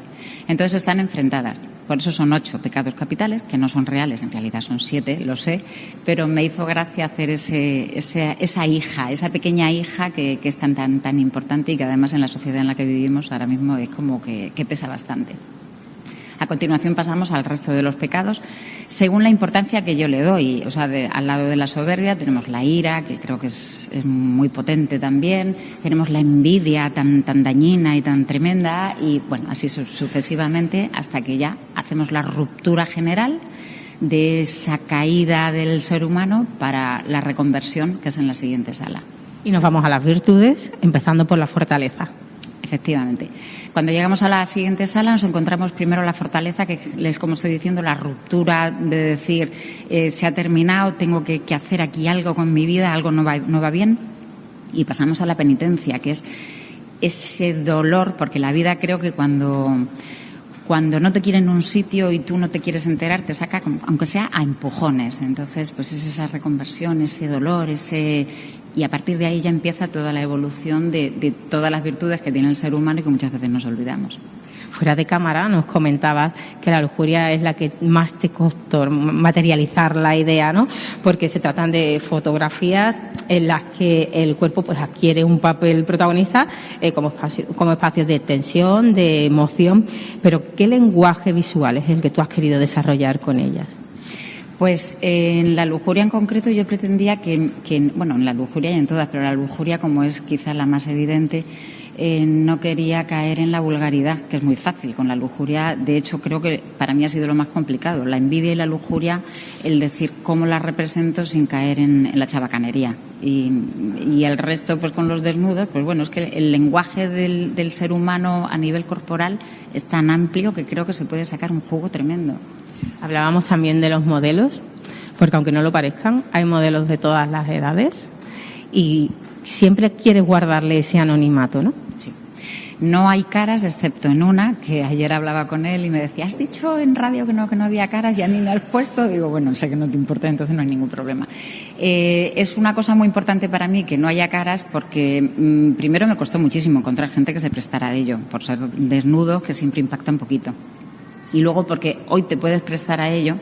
Entonces están enfrentadas. Por eso son 8 pecados capitales, que no son reales, en realidad son 7, lo sé, pero me hizo gracia hacer esa hija, esa pequeña hija que es tan importante y que además en la sociedad en la que vivimos ahora mismo es como que pesa bastante. A continuación pasamos al resto de los pecados según la importancia que yo le doy. O sea, al lado de la soberbia tenemos la ira, que creo que es muy potente también. Tenemos la envidia tan dañina y tan tremenda. Y bueno, así sucesivamente hasta que ya hacemos la ruptura general de esa caída del ser humano para la reconversión, que es en la siguiente sala. Y nos vamos a las virtudes, empezando por la fortaleza. Efectivamente. Cuando llegamos a la siguiente sala nos encontramos primero la fortaleza, que es, como estoy diciendo, la ruptura de decir se ha terminado, tengo que hacer aquí algo con mi vida, algo no va bien. Y pasamos a la penitencia, que es ese dolor, porque la vida, creo que cuando no te quieren en un sitio y tú no te quieres enterar, te saca, aunque sea a empujones. Entonces, pues es esa reconversión, ese dolor, y a partir de ahí ya empieza toda la evolución de todas las virtudes que tiene el ser humano y que muchas veces nos olvidamos. Fuera de cámara nos comentabas que la lujuria es la que más te costó materializar la idea, ¿no? Porque se tratan de fotografías en las que el cuerpo pues adquiere un papel protagonista como espacios de tensión, de emoción. Pero ¿qué lenguaje visual es el que tú has querido desarrollar con ellas? Pues en la lujuria en concreto yo pretendía que bueno, en la lujuria y en todas, pero la lujuria, como es quizá la más evidente, no quería caer en la vulgaridad, que es muy fácil con la lujuria. De hecho, creo que para mí ha sido lo más complicado. La envidia y la lujuria, el decir cómo las represento sin caer en la chabacanería. Y el resto, pues con los desnudos, pues bueno, es que el lenguaje del ser humano a nivel corporal es tan amplio que creo que se puede sacar un jugo tremendo. Hablábamos también de los modelos, porque aunque no lo parezcan, hay modelos de todas las edades y siempre quieres guardarle ese anonimato, ¿no? Sí. No hay caras, excepto en una, que ayer hablaba con él y me decía, ¿has dicho en radio que no había caras? Ya ni me has puesto. Digo, bueno, sé que no te importa, entonces no hay ningún problema. Es una cosa muy importante para mí que no haya caras porque primero me costó muchísimo encontrar gente que se prestara a ello, por ser desnudo, que siempre impacta un poquito. Y luego porque hoy te puedes prestar a ello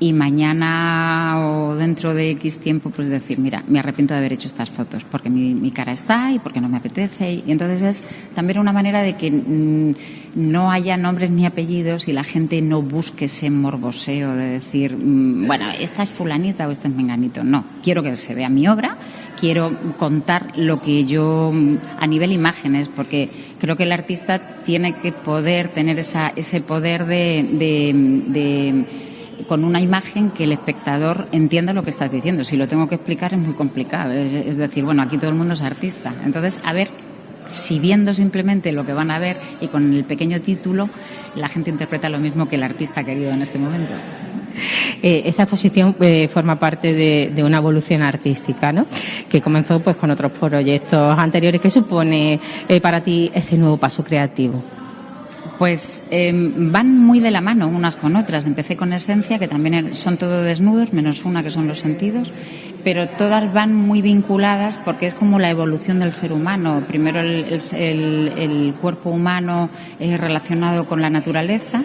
y mañana o dentro de X tiempo pues decir, mira, me arrepiento de haber hecho estas fotos porque mi cara está y porque no me apetece. Y entonces es también una manera de que no haya nombres ni apellidos y la gente no busque ese morboseo de decir, bueno, esta es fulanita o este es menganito. No, quiero que se vea mi obra, quiero contar lo que yo, a nivel imágenes, porque creo que el artista tiene que poder tener ese poder de con una imagen que el espectador entienda lo que estás diciendo. Si lo tengo que explicar es muy complicado. Es decir, bueno, aquí todo el mundo es artista. Entonces, a ver si viendo simplemente lo que van a ver y con el pequeño título, la gente interpreta lo mismo que el artista ha querido en este momento. Esta exposición forma parte de una evolución artística, ¿no? Que comenzó pues con otros proyectos anteriores. ¿Qué supone para ti este nuevo paso creativo? Pues van muy de la mano unas con otras. Empecé con Esencia, que también son todo desnudos, menos una que son los sentidos, pero todas van muy vinculadas porque es como la evolución del ser humano. Primero el cuerpo humano relacionado con la naturaleza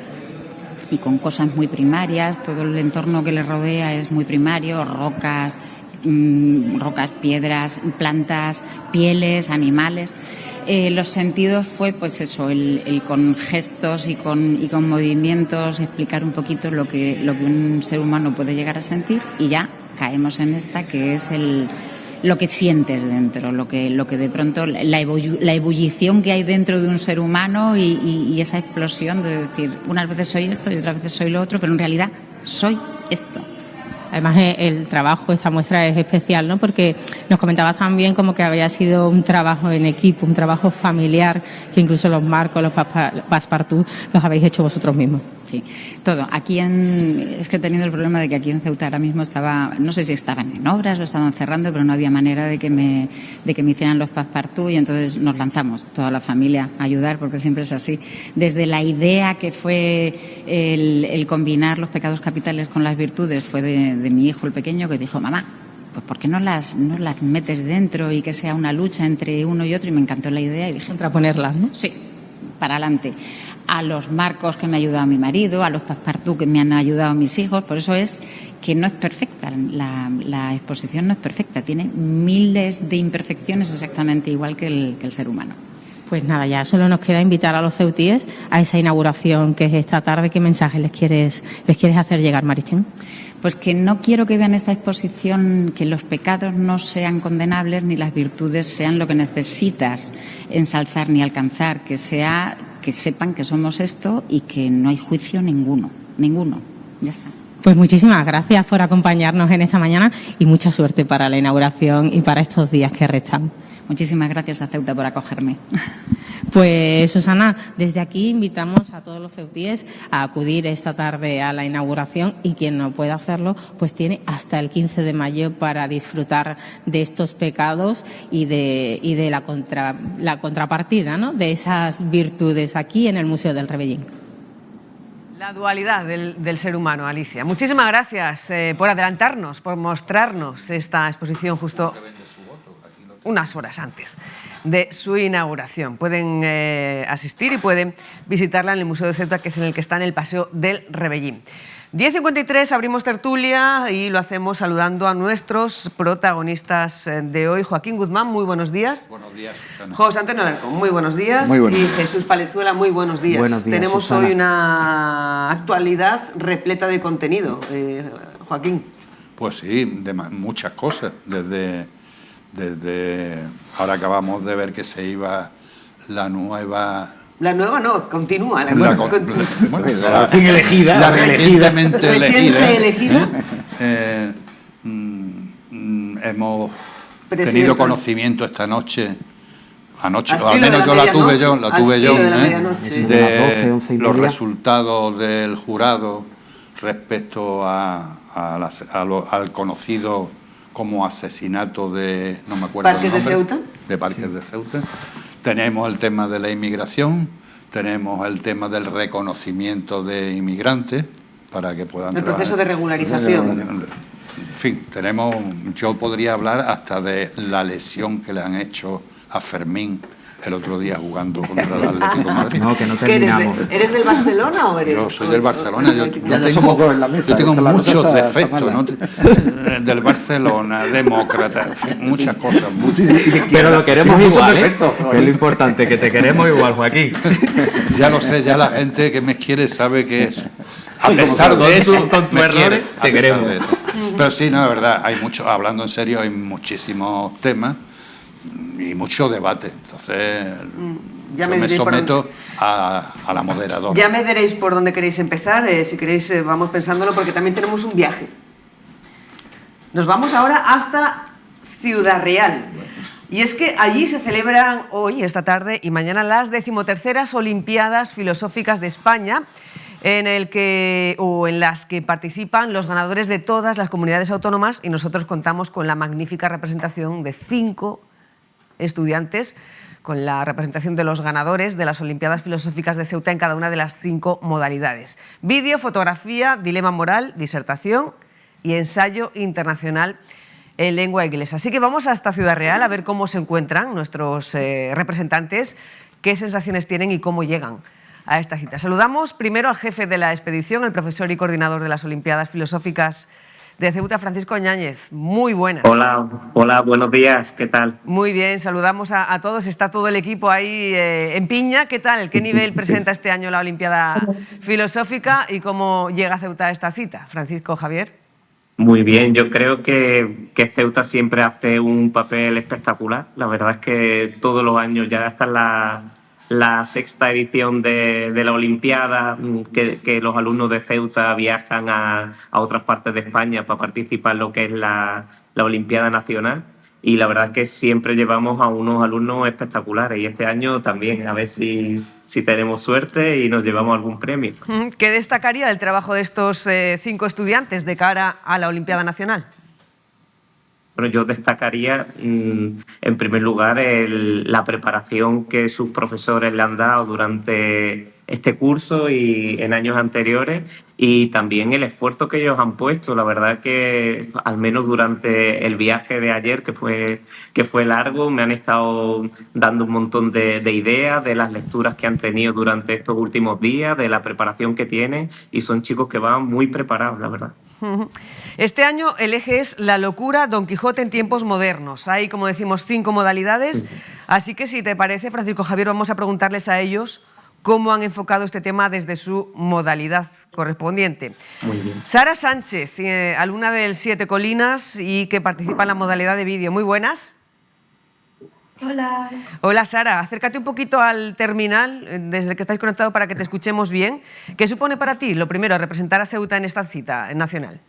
y con cosas muy primarias, todo el entorno que le rodea es muy primario, rocas, piedras, plantas, pieles, animales. Los sentidos fue, pues eso, el con gestos y con movimientos explicar un poquito lo que un ser humano puede llegar a sentir, y ya caemos en esta que es lo que sientes dentro, lo que de pronto, la ebullición que hay dentro de un ser humano y esa explosión de decir, unas veces soy esto y otras veces soy lo otro, pero en realidad soy esto. Además, el trabajo, esta muestra es especial, ¿no? Porque nos comentabas también como que había sido un trabajo en equipo, un trabajo familiar, que incluso los marcos, los passepartout, los habéis hecho vosotros mismos. Sí, todo. Es que he tenido el problema de que aquí en Ceuta ahora mismo no sé si estaban en obras o estaban cerrando, pero no había manera de que me hicieran los passepartout, y entonces nos lanzamos, toda la familia, a ayudar, porque siempre es así. Desde la idea que fue el combinar los pecados capitales con las virtudes, fue de mi hijo el pequeño, que dijo, mamá, pues ¿por qué no las metes dentro y que sea una lucha entre uno y otro? Y me encantó la idea y dije, contraponerlas, ¿no? Sí, para adelante. A los marcos que me ha ayudado mi marido, a los passepartout que me han ayudado mis hijos. Por eso es que no es perfecta, la exposición no es perfecta, tiene miles de imperfecciones exactamente igual que el ser humano. Pues nada, ya solo nos queda invitar a los ceutíes a esa inauguración que es esta tarde. ¿Qué mensaje les quieres hacer llegar, Marichen? Pues que no quiero que vean esta exposición, que los pecados no sean condenables ni las virtudes sean lo que necesitas ensalzar ni alcanzar, que sepan que somos esto y que no hay juicio ninguno. Ya está. Pues muchísimas gracias por acompañarnos en esta mañana y mucha suerte para la inauguración y para estos días que restan. Muchísimas gracias a Ceuta por acogerme. Pues, Susana, desde aquí invitamos a todos los ceutíes a acudir esta tarde a la inauguración, y quien no pueda hacerlo, pues tiene hasta el 15 de mayo para disfrutar de estos pecados y de la contrapartida, ¿no?, de esas virtudes aquí en el Museo del Rebellín. La dualidad del ser humano, Alicia. Muchísimas gracias por adelantarnos, por mostrarnos esta exposición justo unas horas antes de su inauguración. Pueden asistir y pueden visitarla en el Museo de Ceuta, que es en el que está en el Paseo del Rebellín. 10:53, abrimos tertulia y lo hacemos saludando a nuestros protagonistas de hoy. Joaquín Guzmán, muy buenos días. Buenos días, Susana. José Antonio Alarcón, muy buenos días. Muy buenos. Y Jesús Palezuela, muy buenos días. Buenos días, Tenemos Susana. hoy una actualidad repleta de contenido. Joaquín. Pues sí, de muchas cosas. Desde ahora acabamos de ver que se iba la nueva... La nueva no, continúa. La recién elegida. La recientemente elegida. Hemos tenido conocimiento esta noche, anoche, al menos yo la tuve yo, de los resultados del jurado respecto al conocido como asesinato de, no me acuerdo ¿Parques de Ceuta? De Parques de Ceuta. Tenemos el tema de la inmigración, tenemos el tema del reconocimiento de inmigrantes para que puedan el proceso de regularización. En fin, yo podría hablar hasta de la lesión que le han hecho a Fermín el otro día jugando contra el Atlético de Madrid. No, que no terminamos. ¿Eres del Barcelona o eres...? Yo soy del Barcelona. Yo tengo muchos defectos, ¿no? Del Barcelona, demócrata, en fin, muchas cosas. Pero lo queremos igual, ¿eh? Que es lo importante, que te queremos igual, Joaquín. Ya lo sé, ya la gente que me quiere sabe que es... A pesar de eso, con tus errores, te queremos. Pero sí, no, es verdad, hablando en serio, hay muchísimos temas y mucho debate. Entonces, yo me someto a la moderadora. Ya me diréis por dónde queréis empezar. Si queréis, vamos pensándolo, porque también tenemos un viaje. Nos vamos ahora hasta Ciudad Real. Y es que allí se celebran hoy, esta tarde y mañana, las 13ª Olimpiadas Filosóficas de España, en las que participan los ganadores de todas las comunidades autónomas, y nosotros contamos con la magnífica representación de 5 estudiantes, con la representación de los ganadores de las Olimpiadas Filosóficas de Ceuta en cada una de las 5 modalidades: vídeo, fotografía, dilema moral, disertación y ensayo internacional en lengua inglesa. Así que vamos hasta Ciudad Real a ver cómo se encuentran nuestros representantes, qué sensaciones tienen y cómo llegan a esta cita. Saludamos primero al jefe de la expedición, el profesor y coordinador de las Olimpiadas Filosóficas de Ceuta, Francisco Ñáñez. Muy buenas. Hola, buenos días, ¿qué tal? Muy bien, saludamos a todos. Está todo el equipo ahí en piña. ¿Qué tal? ¿Qué nivel presenta este año la Olimpiada Filosófica y cómo llega Ceuta a esta cita? Francisco, Javier. Muy bien, yo creo que Ceuta siempre hace un papel espectacular. La verdad es que todos los años, ya hasta la sexta edición de la Olimpiada, que los alumnos de Ceuta viajan a otras partes de España para participar en lo que es la Olimpiada Nacional. Y la verdad es que siempre llevamos a unos alumnos espectaculares y este año también, a ver si tenemos suerte y nos llevamos algún premio. ¿Qué destacaría del trabajo de estos 5 estudiantes de cara a la Olimpiada Nacional? Bueno, yo destacaría, en primer lugar, la preparación que sus profesores le han dado durante este curso y en años anteriores, y también el esfuerzo que ellos han puesto. La verdad que, al menos durante el viaje de ayer, que fue largo, me han estado dando un montón de ideas de las lecturas que han tenido durante estos últimos días, de la preparación que tienen, y son chicos que van muy preparados, la verdad. Este año el eje es la locura Don Quijote en tiempos modernos. Hay, como decimos, 5 modalidades, así que si te parece, Francisco, Javier, vamos a preguntarles a ellos cómo han enfocado este tema desde su modalidad correspondiente. Muy bien. Sara Sánchez, alumna del 7 Colinas y que participa en la modalidad de vídeo. Muy buenas. Hola. Hola, Sara. Acércate un poquito al terminal desde el que estáis conectado para que te escuchemos bien. ¿Qué supone para ti, lo primero, representar a Ceuta en esta cita nacional?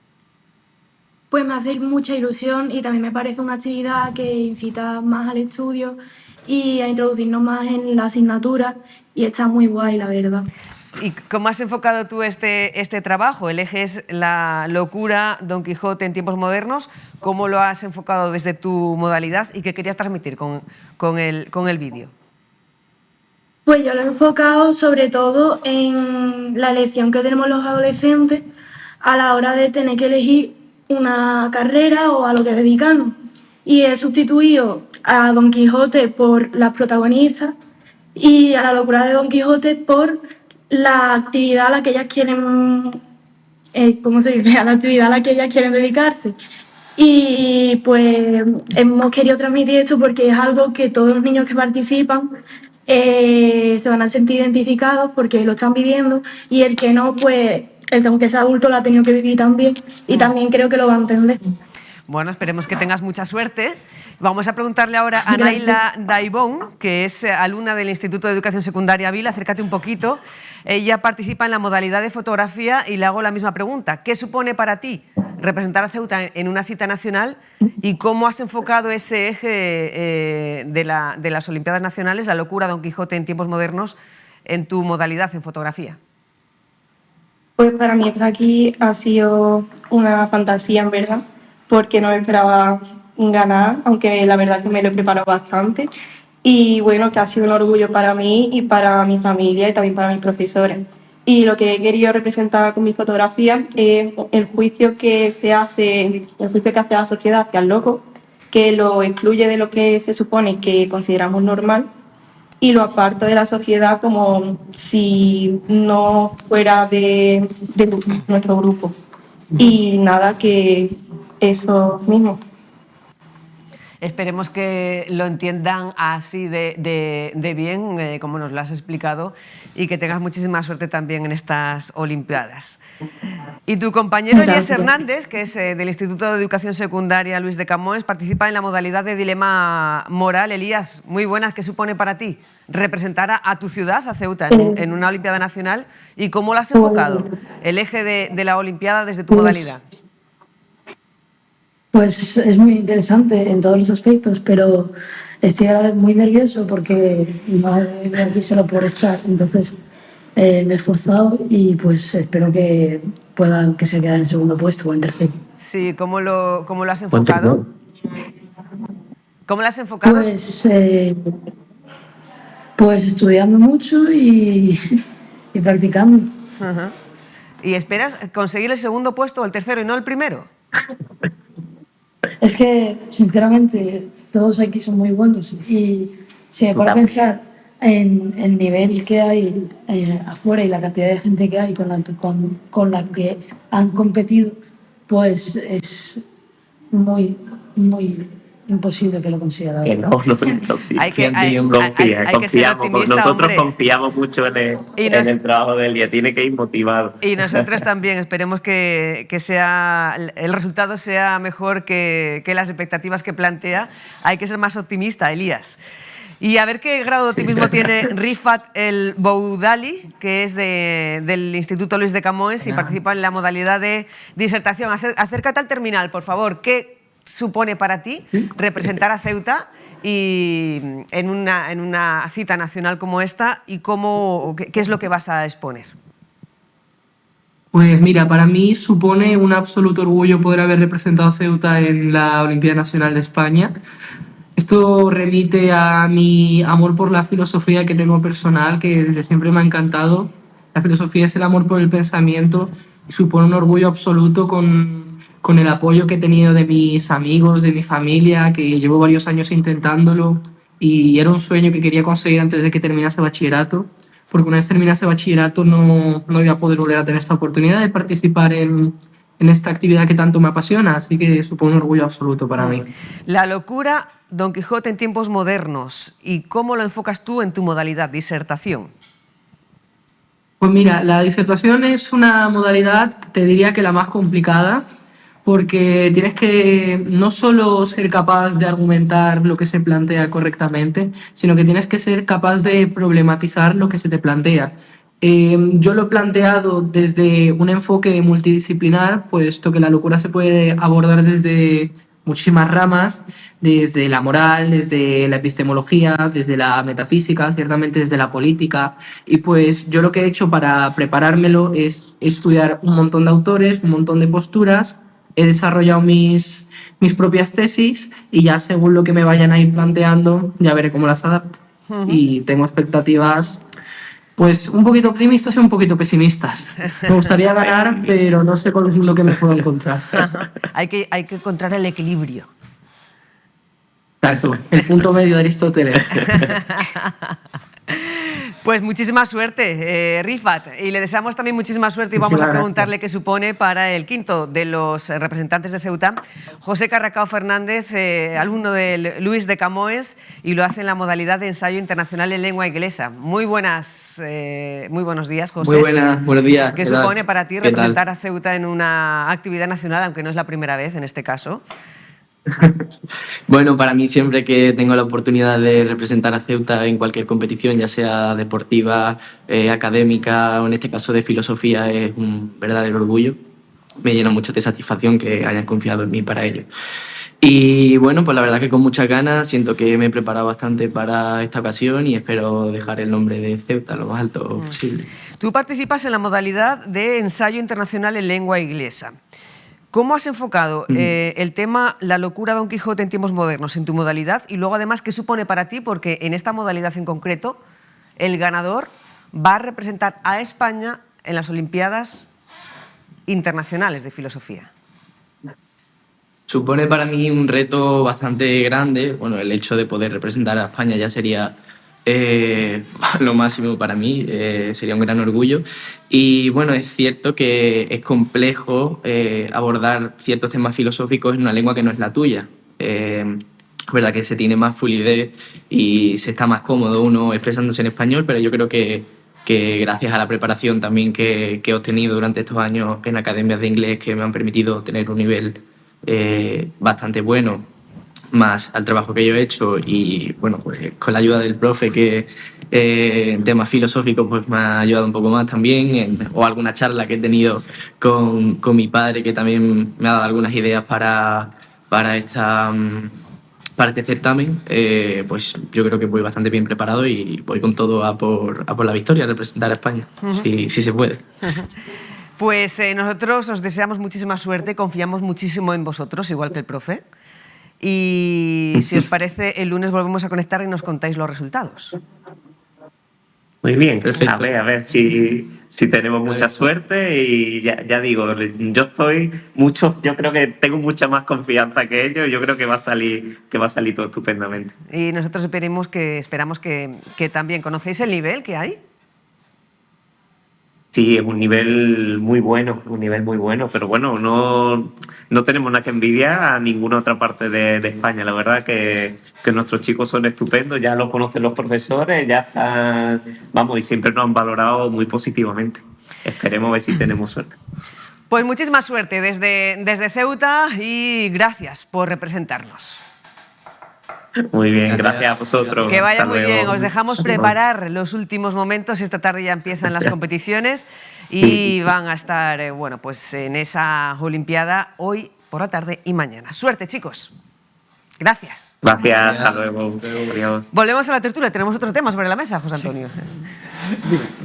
Pues me hace mucha ilusión y también me parece una actividad que incita más al estudio y a introducirnos más en la asignatura, y está muy guay, la verdad. ¿Y cómo has enfocado tú este trabajo? El eje es la locura Don Quijote en tiempos modernos. ¿Cómo lo has enfocado desde tu modalidad y qué querías transmitir con el vídeo? Pues yo lo he enfocado sobre todo en la elección que tenemos los adolescentes a la hora de tener que elegir una carrera o a lo que dedicarnos. Y he sustituido a Don Quijote por las protagonistas y a la locura de Don Quijote por la actividad a la que ellas quieren, ¿cómo se dice? A la actividad a la que ellas quieren dedicarse. Y pues hemos querido transmitir esto porque es algo que todos los niños que participan se van a sentir identificados porque lo están viviendo, y el que no, pues el que aunque sea adulto lo ha tenido que vivir también, y también creo que lo va a entender. Bueno, esperemos que tengas mucha suerte. Vamos a preguntarle ahora a Naila Daibón, que es alumna del Instituto de Educación Secundaria Vila. Acércate un poquito. Ella participa en la modalidad de fotografía y le hago la misma pregunta. ¿Qué supone para ti representar a Ceuta en una cita nacional y cómo has enfocado ese eje de las Olimpiadas Nacionales, la locura Don Quijote en tiempos modernos, en tu modalidad en fotografía? Pues para mí estar aquí ha sido una fantasía, en verdad, porque no me esperaba ganar, aunque la verdad que me lo he preparado bastante. Y bueno, que ha sido un orgullo para mí y para mi familia y también para mis profesores. Y lo que he querido representar con mi fotografía es el juicio que hace la sociedad hacia el loco, que lo excluye de lo que se supone que consideramos normal y lo aparta de la sociedad como si no fuera de nuestro grupo. Y nada, que eso mismo. Esperemos que lo entiendan así de bien, como nos lo has explicado, y que tengas muchísima suerte también en estas Olimpiadas. Y tu compañero Elías Hernández, que es del Instituto de Educación Secundaria Luis de Camões, participa en la modalidad de dilema moral. Elías, muy buenas. ¿Qué supone para ti representar a tu ciudad, a Ceuta, en una Olimpiada Nacional? ¿Y cómo lo has enfocado, el eje de la Olimpiada desde tu modalidad? Pues es muy interesante en todos los aspectos, pero estoy ahora muy nervioso porque no he venido aquí solo por estar. Entonces me he esforzado y pues espero que pueda que se quede en el segundo puesto o en tercero. Sí, ¿cómo lo has enfocado? ¿Cómo lo has enfocado? Pues estudiando mucho y practicando. Uh-huh. ¿Y esperas conseguir el segundo puesto o el tercero y no el primero? Es que, sinceramente, todos aquí son muy buenos y si me pongo a pensar en el nivel que hay afuera y la cantidad de gente que hay con la que han competido, pues es muy, muy imposible que lo consiga. La verdad. No, sí. Nosotros confiamos mucho en el trabajo de Elia, tiene que ir motivado. Y nosotros también, esperemos que el resultado sea mejor que las expectativas que plantea. Hay que ser más optimista, Elías. Y a ver qué grado de optimismo tiene Rifat El Boudali, que es del Instituto Luis de Camões y participa en la modalidad de disertación. Acércate al terminal, por favor. ¿Qué supone para ti representar a Ceuta y en una cita nacional como esta y qué es lo que vas a exponer? Pues mira, para mí supone un absoluto orgullo poder haber representado a Ceuta en la Olimpiada Nacional de España. Esto remite a mi amor por la filosofía que tengo personal, que desde siempre me ha encantado. La filosofía es el amor por el pensamiento y supone un orgullo absoluto con el apoyo que he tenido de mis amigos, de mi familia, que llevo varios años intentándolo y era un sueño que quería conseguir antes de que terminase bachillerato, porque una vez terminase bachillerato no iba a poder volver a tener esta oportunidad de participar en esta actividad que tanto me apasiona, así que supone un orgullo absoluto para mí. La locura Don Quijote en tiempos modernos, ¿y cómo lo enfocas tú en tu modalidad, disertación? Pues mira, la disertación es una modalidad, te diría que la más complicada, porque tienes que no solo ser capaz de argumentar lo que se plantea correctamente, sino que tienes que ser capaz de problematizar lo que se te plantea. Yo lo he planteado desde un enfoque multidisciplinar, puesto que la locura se puede abordar desde muchísimas ramas, desde la moral, desde la epistemología, desde la metafísica, ciertamente desde la política. Y pues yo lo que he hecho para preparármelo es estudiar un montón de autores, un montón de posturas, he desarrollado mis propias tesis y ya según lo que me vayan a ir planteando ya veré cómo las adapto. Y tengo expectativas pues un poquito optimistas y un poquito pesimistas. Me gustaría ganar, pero no sé con lo que me puedo encontrar. Hay que encontrar el equilibrio. Exacto, el punto medio de Aristóteles. Pues muchísima suerte, Rifat, y le deseamos también muchísima suerte y vamos a preguntarle qué supone para el quinto de los representantes de Ceuta, José Carracao Fernández, alumno de Luis de Camões, y lo hace en la modalidad de ensayo internacional en lengua inglesa. Muy buenos días, José. Buenos días. ¿Qué supone para ti representar a Ceuta en una actividad nacional, aunque no es la primera vez en este caso? Bueno, para mí siempre que tengo la oportunidad de representar a Ceuta en cualquier competición, ya sea deportiva, académica o en este caso de filosofía, es un verdadero orgullo. Me llena mucho de satisfacción que hayan confiado en mí para ello. Y bueno, pues la verdad que con muchas ganas, siento que me he preparado bastante para esta ocasión y espero dejar el nombre de Ceuta lo más alto posible. Tú participas en la modalidad de ensayo internacional en lengua inglesa. ¿Cómo has enfocado el tema La locura Don Quijote en tiempos modernos en tu modalidad? Y luego, además, ¿qué supone para ti? Porque en esta modalidad en concreto, el ganador va a representar a España en las Olimpiadas Internacionales de Filosofía. Supone para mí un reto bastante grande. Bueno, el hecho de poder representar a España ya sería lo máximo para mí, sería un gran orgullo. Y bueno, es cierto que es complejo abordar ciertos temas filosóficos en una lengua que no es la tuya. Es verdad que se tiene más fluidez y se está más cómodo uno expresándose en español, pero yo creo que gracias a la preparación también que he obtenido durante estos años en academias de inglés que me han permitido tener un nivel bastante bueno, más al trabajo que yo he hecho y bueno, pues con la ayuda del profe que en temas filosóficos pues me ha ayudado un poco más también, o alguna charla que he tenido con mi padre que también me ha dado algunas ideas para este certamen, pues yo creo que voy bastante bien preparado y voy con todo a por la victoria, a representar a España, si se puede. Pues nosotros os deseamos muchísima suerte, confiamos muchísimo en vosotros, igual que el profe. Y si os parece, el lunes volvemos a conectar y nos contáis los resultados. Muy bien, perfecto. A ver si tenemos mucha suerte y ya digo, yo creo que tengo mucha más confianza que ellos, yo creo que va a salir todo estupendamente. Y nosotros esperamos que también conocéis el nivel que hay. Sí, es un nivel muy bueno, pero bueno, no tenemos nada que envidiar a ninguna otra parte de España. La verdad que nuestros chicos son estupendos, ya los conocen los profesores, ya están, vamos, y siempre nos han valorado muy positivamente. Esperemos a ver si tenemos suerte. Pues muchísima suerte desde Ceuta y gracias por representarnos. Muy bien, gracias a vosotros. Que vaya Hasta muy luego. bien. Os dejamos preparar los últimos momentos. Esta tarde ya empiezan las competiciones y van a estar bueno, pues en esa Olimpiada hoy por la tarde y mañana. Suerte, chicos. Gracias. Gracias, hasta luego. Adiós. Volvemos a la tertulia. Tenemos otro tema sobre la mesa, José Antonio.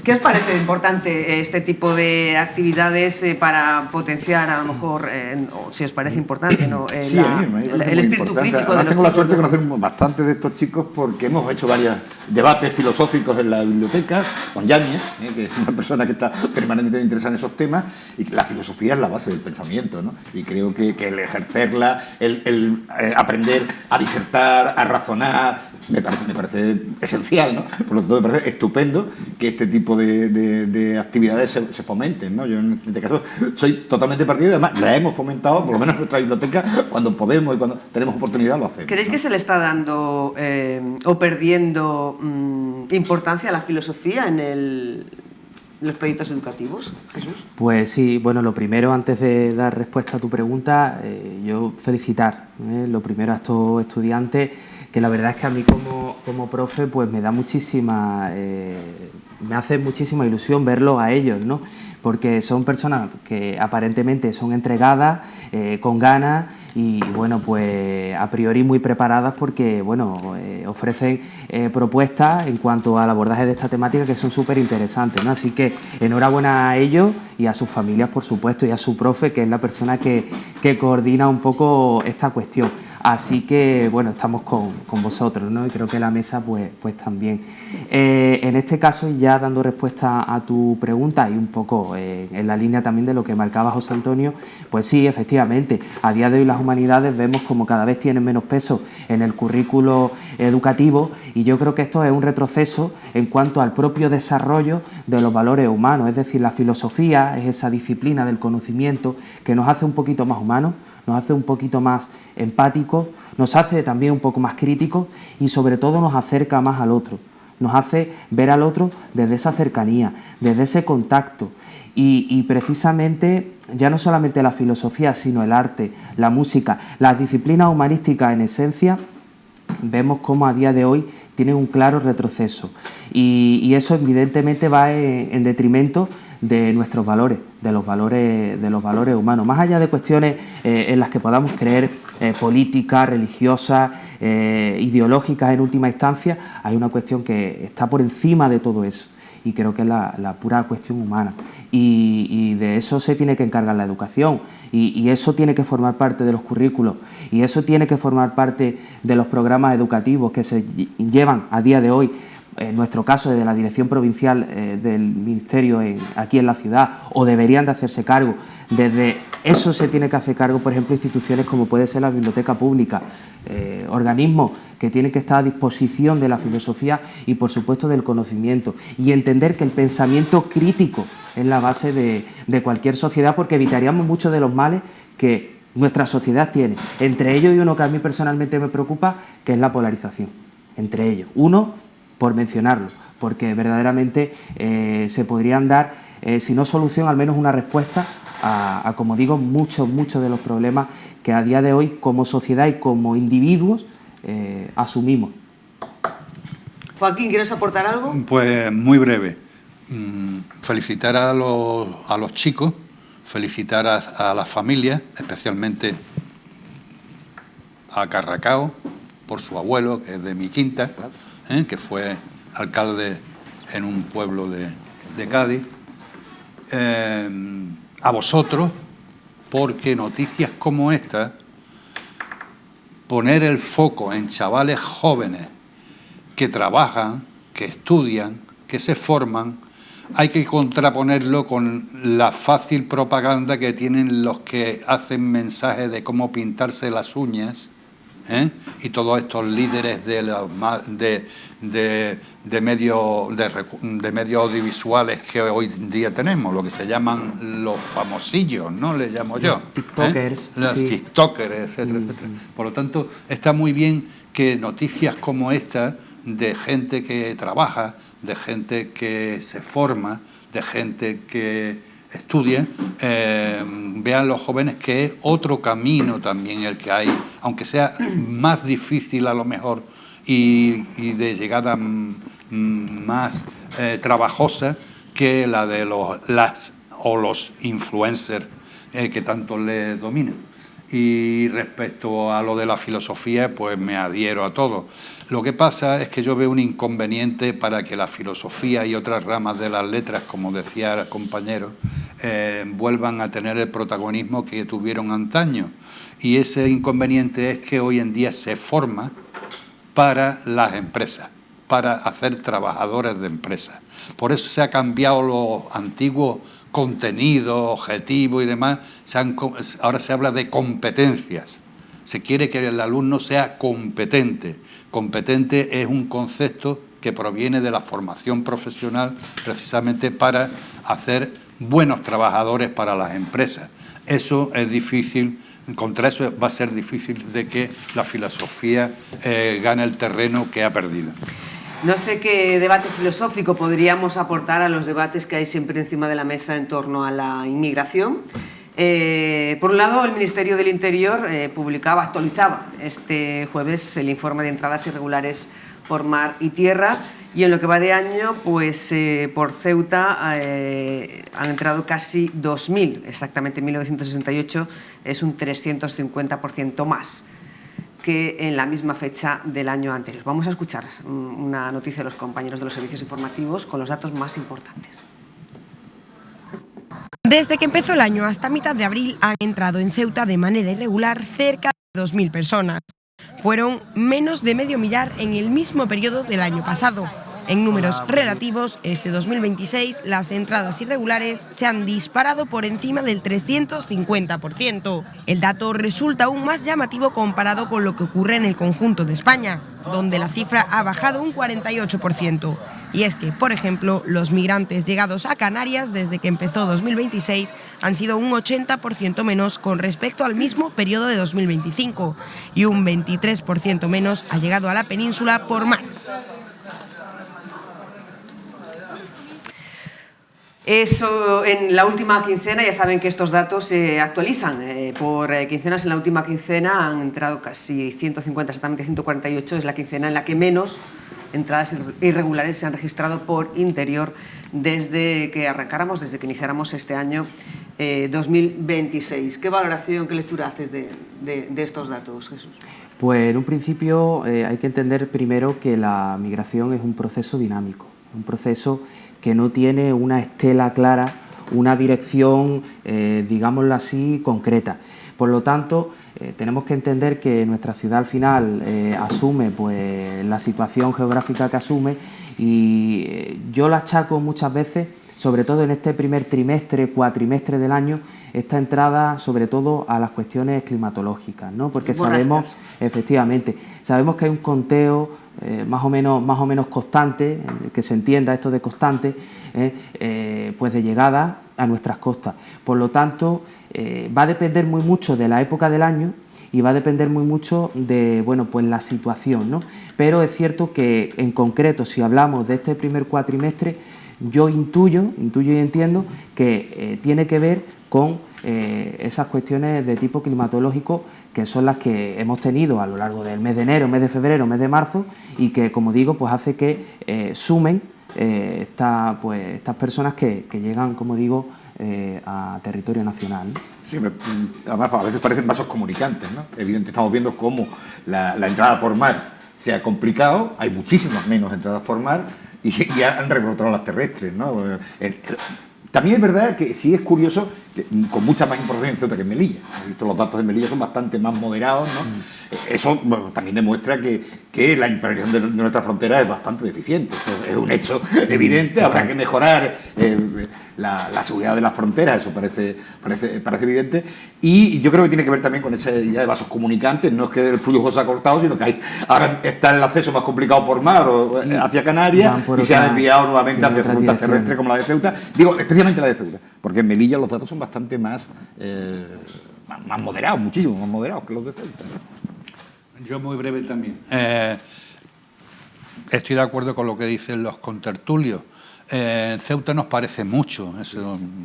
¿Qué os parece importante este tipo de actividades para potenciar, a lo mejor, o si os parece importante, ¿no? Sí, a mí me parece el muy espíritu importante. crítico Además, de los tengo la chicos? suerte de conocer bastante de estos chicos porque hemos hecho varios debates filosóficos en la biblioteca con Yáñez, que es una persona que está permanentemente interesada en esos temas, y la filosofía es la base del pensamiento, ¿no? Y creo que el ejercerla, el aprender a disertar, a razonar, me parece esencial, ¿no? Por lo tanto, me parece estupendo que este tipo de actividades se fomenten, ¿no? Yo en este caso soy totalmente partidario, además la hemos fomentado, por lo menos en nuestra biblioteca, cuando podemos y cuando tenemos oportunidad lo hacemos. ¿Creéis que se le está dando o perdiendo importancia a la filosofía en los proyectos educativos, Jesús? Pues sí, bueno, lo primero, antes de dar respuesta a tu pregunta, yo felicitar, lo primero a estos estudiantes, que la verdad es que a mí como profe pues me da muchísima, me hace muchísima ilusión verlos a ellos, ¿no? Porque son personas que aparentemente son entregadas, con ganas y bueno, pues a priori muy preparadas porque bueno, ofrecen propuestas en cuanto al abordaje de esta temática que son súper interesantes, ¿no? Así que enhorabuena a ellos y a sus familias, por supuesto, y a su profe, que es la persona que coordina un poco esta cuestión. Así que, bueno, estamos con vosotros, ¿no? Y creo que la mesa, pues también. En este caso, ya dando respuesta a tu pregunta y un poco en la línea también de lo que marcaba José Antonio, pues sí, efectivamente, a día de hoy las humanidades vemos como cada vez tienen menos peso en el currículo educativo y yo creo que esto es un retroceso en cuanto al propio desarrollo de los valores humanos, es decir, la filosofía es esa disciplina del conocimiento que nos hace un poquito más humanos, nos hace un poquito más empáticos, nos hace también un poco más críticos y sobre todo nos acerca más al otro, nos hace ver al otro desde esa cercanía, desde ese contacto y precisamente ya no solamente la filosofía sino el arte, la música, las disciplinas humanísticas en esencia, vemos cómo a día de hoy tienen un claro retroceso y eso evidentemente va en detrimento de nuestros valores, de los valores humanos. Más allá de cuestiones en las que podamos creer políticas, religiosas, ideológicas en última instancia, hay una cuestión que está por encima de todo eso y creo que es la pura cuestión humana. Y de eso se tiene que encargar la educación y eso tiene que formar parte de los currículos y eso tiene que formar parte de los programas educativos que se llevan a día de hoy. En nuestro caso, desde la Dirección Provincial del Ministerio aquí en la ciudad, o deberían de hacerse cargo. Desde eso se tiene que hacer cargo, por ejemplo, instituciones como puede ser la Biblioteca Pública, organismos que tienen que estar a disposición de la filosofía y, por supuesto, del conocimiento. Y entender que el pensamiento crítico es la base de cualquier sociedad, porque evitaríamos muchos de los males que nuestra sociedad tiene. Entre ellos, y uno que a mí personalmente me preocupa, que es la polarización. Entre ellos. Uno, por mencionarlo, porque verdaderamente se podrían dar, si no solución, al menos una respuesta a como digo, muchos de los problemas que a día de hoy como sociedad y como individuos asumimos. Joaquín, ¿quieres aportar algo? Pues muy breve. Felicitar a los chicos, felicitar a las familias, especialmente a Carracao, por su abuelo, que es de mi quinta, que fue alcalde en un pueblo de Cádiz, a vosotros, porque noticias como esta, poner el foco en chavales jóvenes que trabajan, que estudian, que se forman, hay que contraponerlo con la fácil propaganda que tienen los que hacen mensajes de cómo pintarse las uñas, y todos estos líderes medios audiovisuales que hoy en día tenemos, lo que se llaman los famosillos, ¿no? Les llamo yo. Los tiktokers. Los tiktokers, etcétera, etcétera. Por lo tanto, está muy bien que noticias como esta, de gente que trabaja, de gente que se forma, de gente que estudia, vean los jóvenes que es otro camino también el que hay, aunque sea más difícil a lo mejor y de llegada más trabajosa que la de los influencers que tanto les dominan. Y respecto a lo de la filosofía, pues me adhiero a todo. Lo que pasa es que yo veo un inconveniente para que la filosofía y otras ramas de las letras, como decía el compañero, vuelvan a tener el protagonismo que tuvieron antaño. Y ese inconveniente es que hoy en día se forma para las empresas, para hacer trabajadores de empresas. Por eso se ha cambiado los antiguos contenido, objetivo y demás, ahora se habla de competencias. Se quiere que el alumno sea competente. Competente es un concepto que proviene de la formación profesional precisamente para hacer buenos trabajadores para las empresas. Eso es difícil, contra eso va a ser difícil de que la filosofía gane el terreno que ha perdido. No sé qué debate filosófico podríamos aportar a los debates que hay siempre encima de la mesa en torno a la inmigración. Por un lado, el Ministerio del Interior actualizaba este jueves el informe de entradas irregulares por mar y tierra, y en lo que va de año, pues por Ceuta han entrado casi 2.000, exactamente 1.968, es un 350% más que en la misma fecha del año anterior. Vamos a escuchar una noticia de los compañeros de los servicios informativos con los datos más importantes. Desde que empezó el año hasta mitad de abril han entrado en Ceuta de manera irregular cerca de 2.000 personas. Fueron menos de medio millar en el mismo periodo del año pasado. En números relativos, este 2026 las entradas irregulares se han disparado por encima del 350%. El dato resulta aún más llamativo comparado con lo que ocurre en el conjunto de España, donde la cifra ha bajado un 48%. Y es que, por ejemplo, los migrantes llegados a Canarias desde que empezó 2026 han sido un 80% menos con respecto al mismo periodo de 2025 y un 23% menos ha llegado a la península por mar. Eso en la última quincena, ya saben que estos datos se actualizan por quincenas. En la última quincena han entrado casi 150, exactamente 148, es la quincena en la que menos entradas irregulares se han registrado por interior desde que arrancáramos, desde que iniciáramos este año 2026. ¿Qué valoración, qué lectura haces de estos datos, Jesús? Pues en un principio hay que entender primero que la migración es un proceso dinámico, un proceso que no tiene una estela clara, una dirección, digámoslo así, concreta. Por lo tanto, tenemos que entender que nuestra ciudad al final asume pues, la situación geográfica que asume y yo la achaco muchas veces, sobre todo en este primer trimestre, cuatrimestre del año, esta entrada sobre todo a las cuestiones climatológicas, ¿no? Porque sabemos, efectivamente, sabemos que hay un conteo más o menos constante, que se entienda esto de constante, pues de llegada a nuestras costas. Por lo tanto, va a depender muy mucho de la época del año y va a depender muy mucho de, bueno, pues la situación, ¿no? Pero es cierto que en concreto, si hablamos de este primer cuatrimestre, yo intuyo y entiendo que tiene que ver con esas cuestiones de tipo climatológico que son las que hemos tenido a lo largo del mes de enero, mes de febrero, mes de marzo y que, como digo, pues hace que sumen estas personas que llegan, como digo, a territorio nacional, ¿no? Sí, además a veces parecen vasos comunicantes, ¿no? Evidentemente estamos viendo cómo la entrada por mar se ha complicado, hay muchísimas menos entradas por mar y ya han rebrotado las terrestres, ¿no? También es verdad que sí es curioso con mucha más importancia en Ceuta que en Melilla. He visto los datos de Melilla son bastante más moderados, ¿no? Eso también demuestra que la impregnación de nuestra frontera es bastante deficiente. Eso es un hecho evidente. Habrá que mejorar la seguridad de las fronteras, eso parece evidente. Y yo creo que tiene que ver también con esa idea de vasos comunicantes. No es que el flujo se ha cortado, sino que ahora está el acceso más complicado por mar o hacia Canarias y se ha desviado nuevamente hacia rutas terrestres como la de Ceuta. Digo, especialmente la de Ceuta, porque en Melilla los datos son bastante más moderados, muchísimo más moderados que los de Ceuta. Yo muy breve también. Estoy de acuerdo con lo que dicen los contertulios. En Ceuta nos parece mucho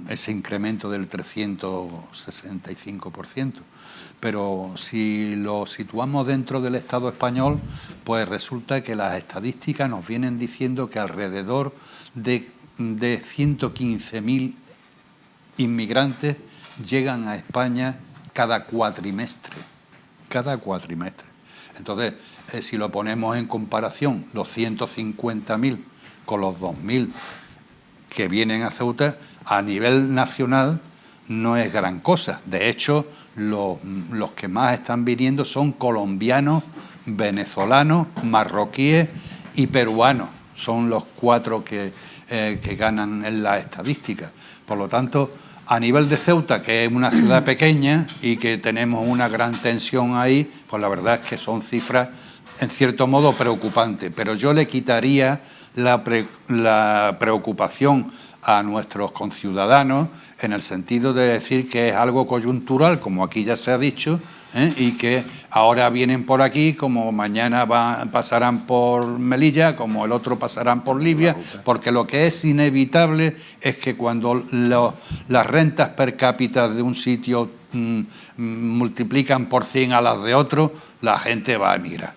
ese incremento del 365%, pero si lo situamos dentro del Estado español, pues resulta que las estadísticas nos vienen diciendo que alrededor de 115.000 inmigrantes llegan a España cada cuatrimestre. Entonces, si lo ponemos en comparación, los 150.000 con los 2.000 que vienen a Ceuta, a nivel nacional no es gran cosa. De hecho, los que más están viniendo son colombianos, venezolanos, marroquíes y peruanos. Son los 4 que ganan en la estadística. Por lo tanto, a nivel de Ceuta, que es una ciudad pequeña y que tenemos una gran tensión ahí, pues la verdad es que son cifras, en cierto modo, preocupantes. Pero yo le quitaría la preocupación a nuestros conciudadanos en el sentido de decir que es algo coyuntural, como aquí ya se ha dicho, y que ahora vienen por aquí, como mañana pasarán por Melilla, como el otro pasarán por Libia, porque lo que es inevitable es que cuando las rentas per cápita de un sitio multiplican por 100 a las de otro, la gente va a emigrar.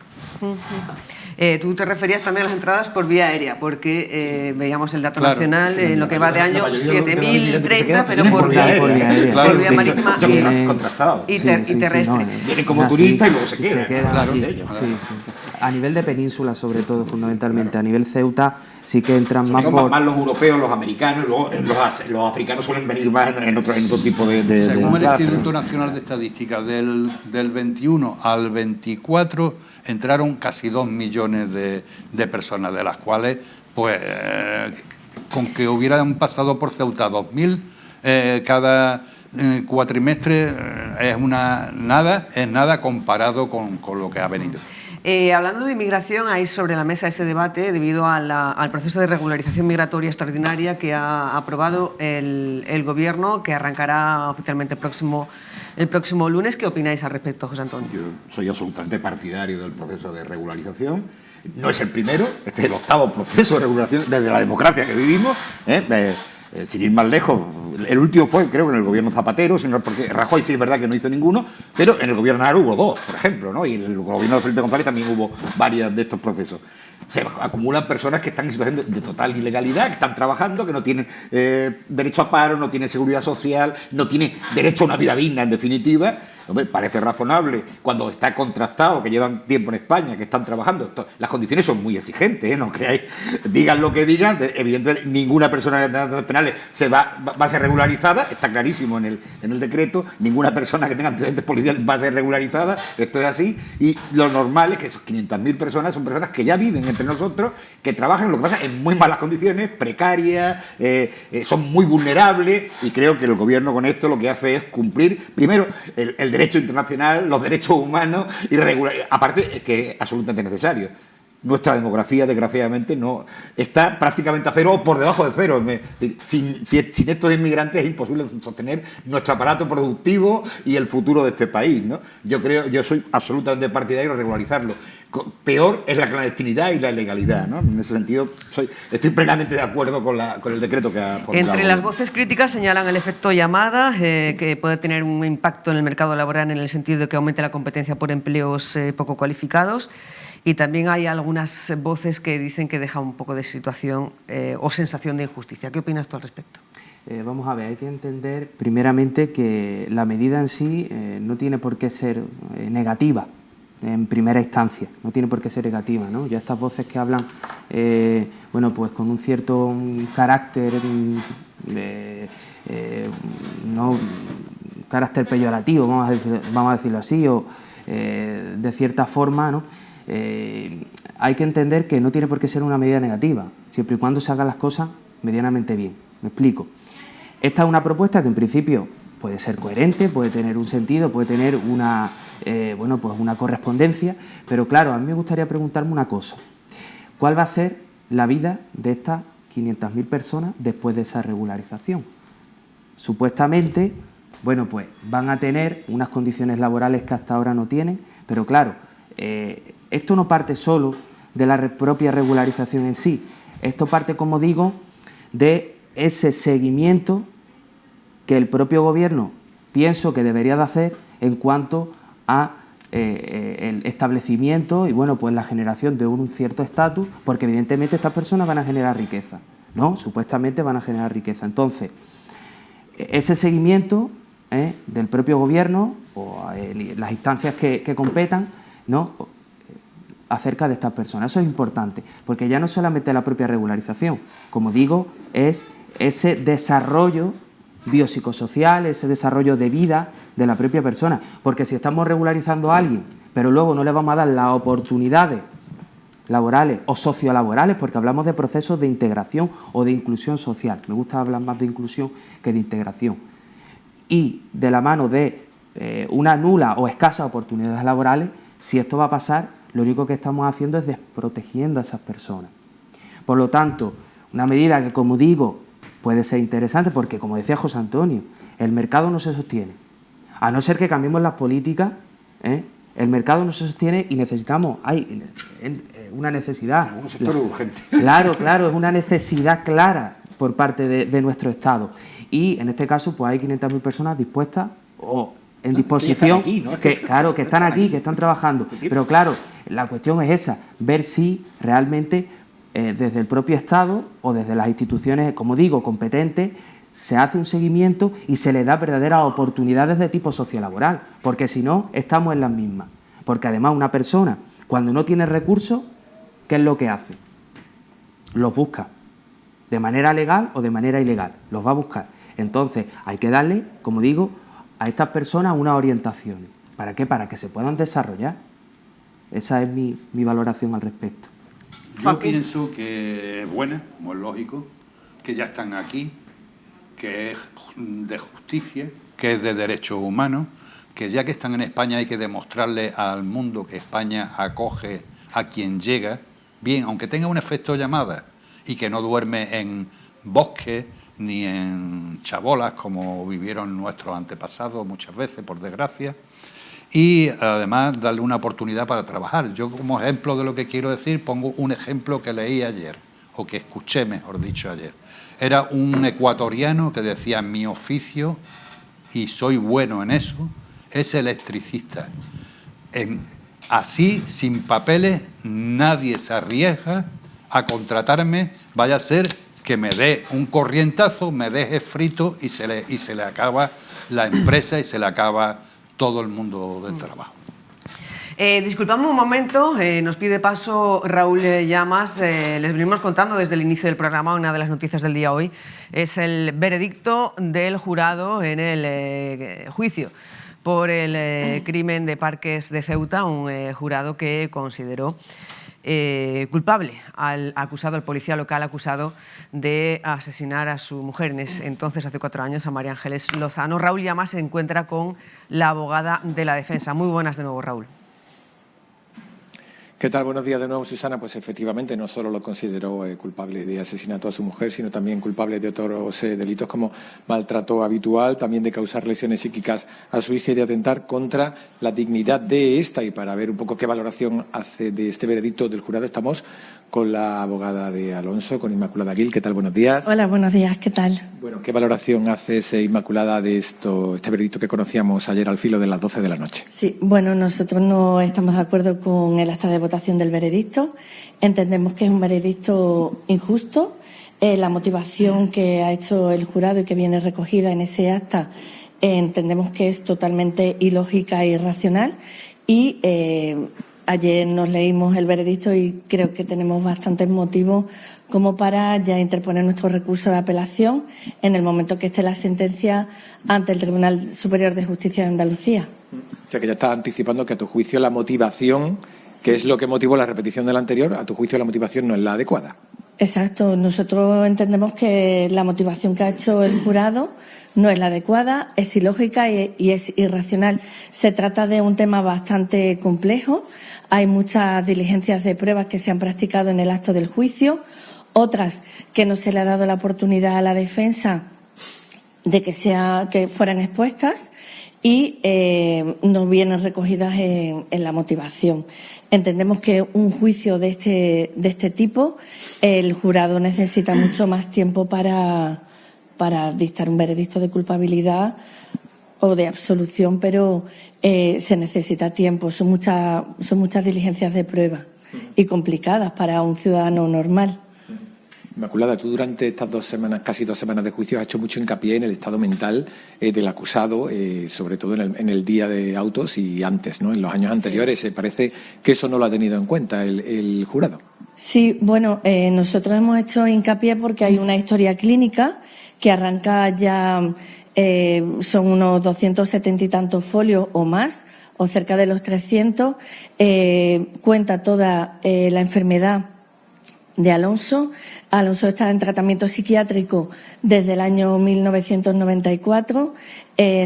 Tú te referías también a las entradas por vía aérea, porque veíamos el dato nacional, en lo que va de año 7.030, pero por vía marítima y terrestre. Vienen como turistas y luego se quedan. Claro. A nivel de península, sobre todo, fundamentalmente, a nivel Ceuta, sí que entran más los europeos, los americanos, y luego los africanos suelen venir más en otro tipo de Según el Instituto Nacional de Estadística, del 21 al 24 entraron casi 2 millones de personas, de las cuales, pues, con que hubieran pasado por Ceuta 2.000 cada cuatrimestre, es nada comparado con lo que ha venido. Hablando de inmigración, hay sobre la mesa ese debate debido al proceso de regularización migratoria extraordinaria que ha aprobado el Gobierno, que arrancará oficialmente el próximo lunes. ¿Qué opináis al respecto, José Antonio? Yo soy absolutamente partidario del proceso de regularización. No es el primero, este es el 8º proceso de regularización desde la democracia que vivimos. Sin ir más lejos, el último fue, creo, que en el gobierno Zapatero, porque Rajoy sí es verdad que no hizo ninguno, pero en el gobierno Aznar hubo 2, por ejemplo, ¿no? Y en el gobierno de Felipe González también hubo varios de estos procesos. Se acumulan personas que están en situación de total ilegalidad, que están trabajando, que no tienen derecho a paro, no tienen seguridad social, no tienen derecho a una vida digna, en definitiva. Hombre, parece razonable cuando está contrastado, que llevan tiempo en España, que están trabajando. Las condiciones son muy exigentes, no creáis, digan lo que digan, evidentemente ninguna persona en antecedentes penales va a ser regularizada, está clarísimo en el decreto, ninguna persona que tenga antecedentes policiales va a ser regularizada, esto es así, y lo normal es que esos 500.000 personas son personas que ya viven entre nosotros, que trabajan, lo que pasa, en muy malas condiciones, precarias, son muy vulnerables, y creo que el gobierno con esto lo que hace es cumplir, primero, el derecho internacional, los derechos humanos y aparte es que es absolutamente necesario. Nuestra demografía, desgraciadamente, no está prácticamente a cero o por debajo de cero. Sin estos inmigrantes es imposible sostener nuestro aparato productivo y el futuro de este país, ¿no? Yo soy absolutamente partidario de regularizarlo. Peor es la clandestinidad y la ilegalidad, ¿no? En ese sentido, estoy plenamente de acuerdo con el decreto que ha formulado. Entre las voces críticas señalan el efecto llamada, que puede tener un impacto en el mercado laboral en el sentido de que aumente la competencia por empleos poco cualificados. Y también hay algunas voces que dicen que deja un poco de situación o sensación de injusticia. ¿Qué opinas tú al respecto? Vamos a ver, hay que entender primeramente que la medida en sí no tiene por qué ser negativa en primera instancia, no tiene por qué ser negativa, ¿no? Ya estas voces que hablan, bueno, pues con un cierto carácter no carácter peyorativo, vamos a decirlo así, o de cierta forma, ¿no? Hay que entender que no tiene por qué ser una medida negativa, siempre y cuando se hagan las cosas medianamente bien. Me explico. Esta es una propuesta que en principio puede ser coherente, puede tener un sentido, puede tener una correspondencia, pero claro, a mí me gustaría preguntarme una cosa. ¿Cuál va a ser la vida de estas 500.000 personas después de esa regularización? Supuestamente, bueno, pues van a tener unas condiciones laborales que hasta ahora no tienen, pero claro, esto no parte solo de la propia regularización en sí, esto parte, como digo, de ese seguimiento que el propio Gobierno pienso que debería de hacer en cuanto a el establecimiento y bueno, pues la generación de un cierto estatus, porque evidentemente estas personas van a generar riqueza, ¿no? Supuestamente van a generar riqueza. Entonces, ese seguimiento del propio Gobierno o las instancias que competan, ¿no?, acerca de estas personas. Eso es importante, porque ya no solamente la propia regularización, como digo, es ese desarrollo biopsicosocial, ese desarrollo de vida de la propia persona, porque si estamos regularizando a alguien, pero luego no le vamos a dar las oportunidades laborales o sociolaborales, porque hablamos de procesos de integración o de inclusión social, me gusta hablar más de inclusión que de integración, y de la mano de una nula o escasa oportunidades laborales, si esto va a pasar, lo único que estamos haciendo es desprotegiendo a esas personas. Por lo tanto, una medida que, como digo, puede ser interesante porque, como decía José Antonio, el mercado no se sostiene. A no ser que cambiemos las políticas, el mercado no se sostiene y necesitamos, hay una necesidad. Un sector urgente. Claro, es una necesidad clara por parte de nuestro Estado. Y en este caso, pues hay 500.000 personas dispuestas o en disposición, que están aquí, que están trabajando. Pero claro, la cuestión es esa, ver si realmente desde el propio Estado o desde las instituciones, como digo, competentes, se hace un seguimiento y se le da verdaderas oportunidades de tipo sociolaboral, porque si no, estamos en las mismas. Porque además una persona, cuando no tiene recursos, ¿qué es lo que hace? Los busca, de manera legal o de manera ilegal, los va a buscar. Entonces, hay que darle, como digo, a estas personas unas orientaciones. ¿Para qué? Para que se puedan desarrollar. Esa es mi valoración al respecto. Yo pienso que es buena, como es lógico, que ya están aquí, que es de justicia, que es de derechos humanos, que ya que están en España hay que demostrarle al mundo que España acoge a quien llega, bien, aunque tenga un efecto llamada y que no duerme en bosques ni en chabolas como vivieron nuestros antepasados muchas veces, por desgracia, y además darle una oportunidad para trabajar. Yo, como ejemplo de lo que quiero decir, pongo un ejemplo que leí ayer, o que escuché, mejor dicho, ayer. Era un ecuatoriano que decía: mi oficio, y soy bueno en eso, es electricista. Así, sin papeles, nadie se arriesga a contratarme, vaya a ser que me dé un corrientazo, me deje frito y se le acaba la empresa y se le acaba todo el mundo del trabajo. Disculpadme un momento, nos pide paso Raúl Llamas. Les venimos contando desde el inicio del programa, una de las noticias del día hoy es el veredicto del jurado en el juicio por el crimen de Parques de Ceuta, un jurado que consideró culpable al acusado, al policía local acusado de asesinar a su mujer, entonces hace 4 años, a María Ángeles Lozano. Raúl Llamas se encuentra con la abogada de la defensa. Muy buenas de nuevo, Raúl. ¿Qué tal? Buenos días de nuevo, Susana. Pues efectivamente no solo lo consideró culpable de asesinato a su mujer, sino también culpable de otros delitos como maltrato habitual, también de causar lesiones psíquicas a su hija y de atentar contra la dignidad de esta. Y para ver un poco qué valoración hace de este veredicto del jurado, estamos con la abogada de Alonso, con Inmaculada Gil. ¿Qué tal? Buenos días. Hola, buenos días. ¿Qué tal? Bueno, ¿qué valoración haces, Inmaculada, de este veredicto que conocíamos ayer al filo de las 12 de la noche? Sí, bueno, nosotros no estamos de acuerdo con el acta de votación del veredicto. Entendemos que es un veredicto injusto. La motivación que ha hecho el jurado y que viene recogida en ese acta entendemos que es totalmente ilógica e irracional y ayer nos leímos el veredicto y creo que tenemos bastantes motivos como para ya interponer nuestro recurso de apelación en el momento que esté la sentencia ante el Tribunal Superior de Justicia de Andalucía. O sea, que ya estás anticipando que a tu juicio la motivación, que es lo que motivó la repetición de la anterior, a tu juicio la motivación no es la adecuada. Exacto. Nosotros entendemos que la motivación que ha hecho el jurado no es la adecuada, es ilógica y es irracional. Se trata de un tema bastante complejo. Hay muchas diligencias de pruebas que se han practicado en el acto del juicio, otras que no se le ha dado la oportunidad a la defensa de que fueran expuestas y no vienen recogidas en la motivación. Entendemos que un juicio de este tipo, el jurado necesita mucho más tiempo para dictar un veredicto de culpabilidad o de absolución, pero se necesita tiempo. Son muchas diligencias de prueba y complicadas para un ciudadano normal. Inmaculada, tú durante estas 2 semanas, casi 2 semanas de juicio, has hecho mucho hincapié en el estado mental del acusado, sobre todo en el día de autos y antes, ¿no? En los años anteriores. Parece que eso no lo ha tenido en cuenta el jurado. Sí, bueno, nosotros hemos hecho hincapié porque hay una historia clínica que arranca ya, son unos 270 y tantos folios o más, o cerca de los 300, cuenta toda la enfermedad de Alonso. Alonso está en tratamiento psiquiátrico desde el año 1994.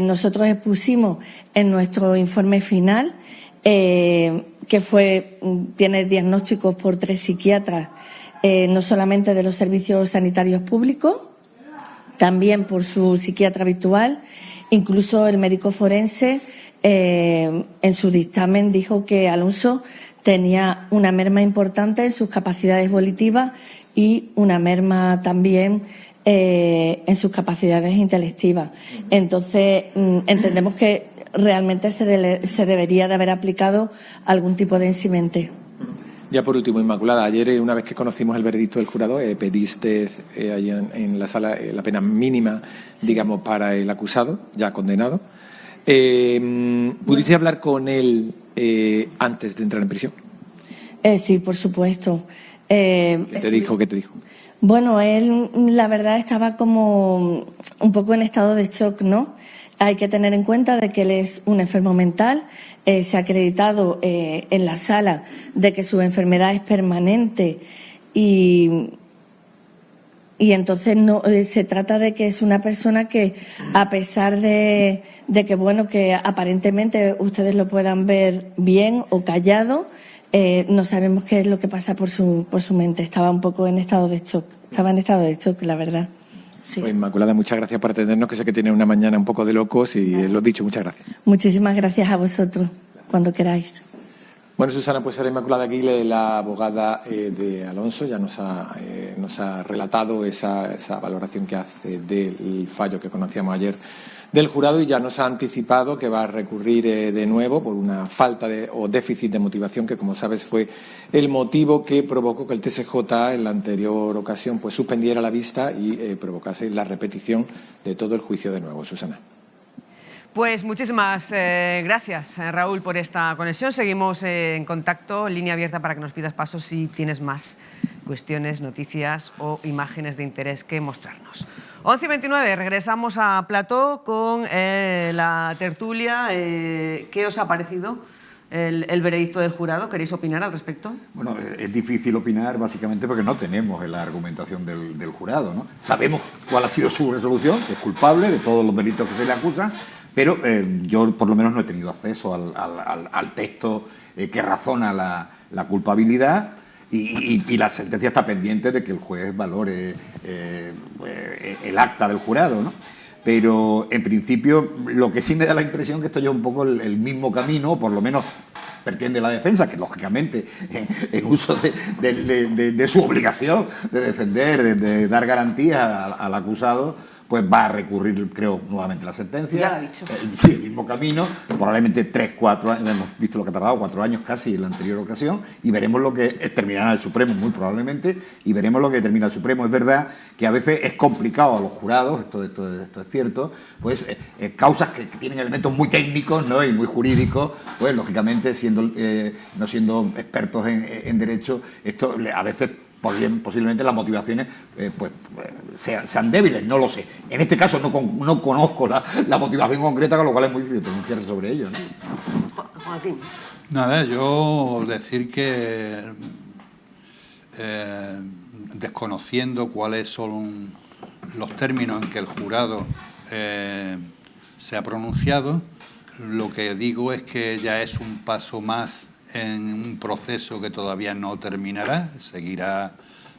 Nosotros expusimos en nuestro informe final que tiene diagnósticos por 3 psiquiatras, no solamente de los servicios sanitarios públicos, también por su psiquiatra habitual. Incluso el médico forense en su dictamen dijo que Alonso tenía una merma importante en sus capacidades volitivas y una merma también en sus capacidades intelectivas. Entonces, entendemos que realmente se debería de haber aplicado algún tipo de ensimente. Ya por último, Inmaculada, ayer, una vez que conocimos el veredicto del jurado, pediste ahí en la sala la pena mínima, digamos, para el acusado, ya condenado. ¿Pudiste hablar con él antes de entrar en prisión? Sí, por supuesto. ¿Qué te dijo? Bueno, él, la verdad, estaba como un poco en estado de shock, ¿no? Hay que tener en cuenta de que él es un enfermo mental. Se ha acreditado en la sala de que su enfermedad es permanente y entonces no se trata de que es una persona que, a pesar de que, bueno, que aparentemente ustedes lo puedan ver bien o callado, no sabemos qué es lo que pasa por su mente. Estaba un poco en estado de shock. Estaba en estado de shock, la verdad. Sí. Pues, Inmaculada, muchas gracias por atendernos, que sé que tiene una mañana un poco de locos y lo dicho, muchas gracias. Muchísimas gracias a vosotros, cuando queráis. Bueno, Susana, pues ahora Inmaculada Aguile, la abogada de Alonso, ya nos ha relatado esa valoración que hace del fallo que conocíamos ayer del jurado y ya nos ha anticipado que va a recurrir de nuevo por una falta o déficit de motivación que, como sabes, fue el motivo que provocó que el TSJ en la anterior ocasión pues suspendiera la vista y provocase la repetición de todo el juicio de nuevo. Susana. Pues muchísimas gracias, Raúl, por esta conexión. Seguimos en contacto, línea abierta para que nos pidas pasos si tienes más cuestiones, noticias o imágenes de interés que mostrarnos. 11:29, regresamos a plató con la tertulia. ¿Qué os ha parecido el veredicto del jurado? ¿Queréis opinar al respecto? Bueno, es difícil opinar básicamente porque no tenemos la argumentación del jurado, ¿no? Sabemos cuál ha sido su resolución, que es culpable de todos los delitos que se le acusan, pero yo por lo menos no he tenido acceso al texto que razona la culpabilidad y la sentencia está pendiente de que el juez valore el acta del jurado, ¿no? Pero en principio lo que sí me da la impresión que esto lleva un poco el mismo camino, por lo menos pretende la defensa, que lógicamente en uso de su obligación de defender, de dar garantías al acusado, pues va a recurrir, creo, nuevamente la sentencia. Ya lo ha dicho. Sí, el mismo camino, probablemente 3, 4 años, hemos visto lo que ha tardado, 4 años casi en la anterior ocasión, y veremos lo que terminará el Supremo, muy probablemente, y veremos lo que termina el Supremo. Es verdad que a veces es complicado a los jurados, esto es cierto, pues causas que tienen elementos muy técnicos, ¿no?, y muy jurídicos, pues lógicamente siendo no siendo expertos en derecho, esto a veces posiblemente las motivaciones sean débiles, no lo sé. En este caso no conozco la motivación concreta, con lo cual es muy difícil pronunciarse sobre ello, ¿no? Joaquín. Nada, yo decir que desconociendo cuáles son los términos en que el jurado se ha pronunciado, lo que digo es que ya es un paso más en un proceso que todavía no terminará. Seguirá,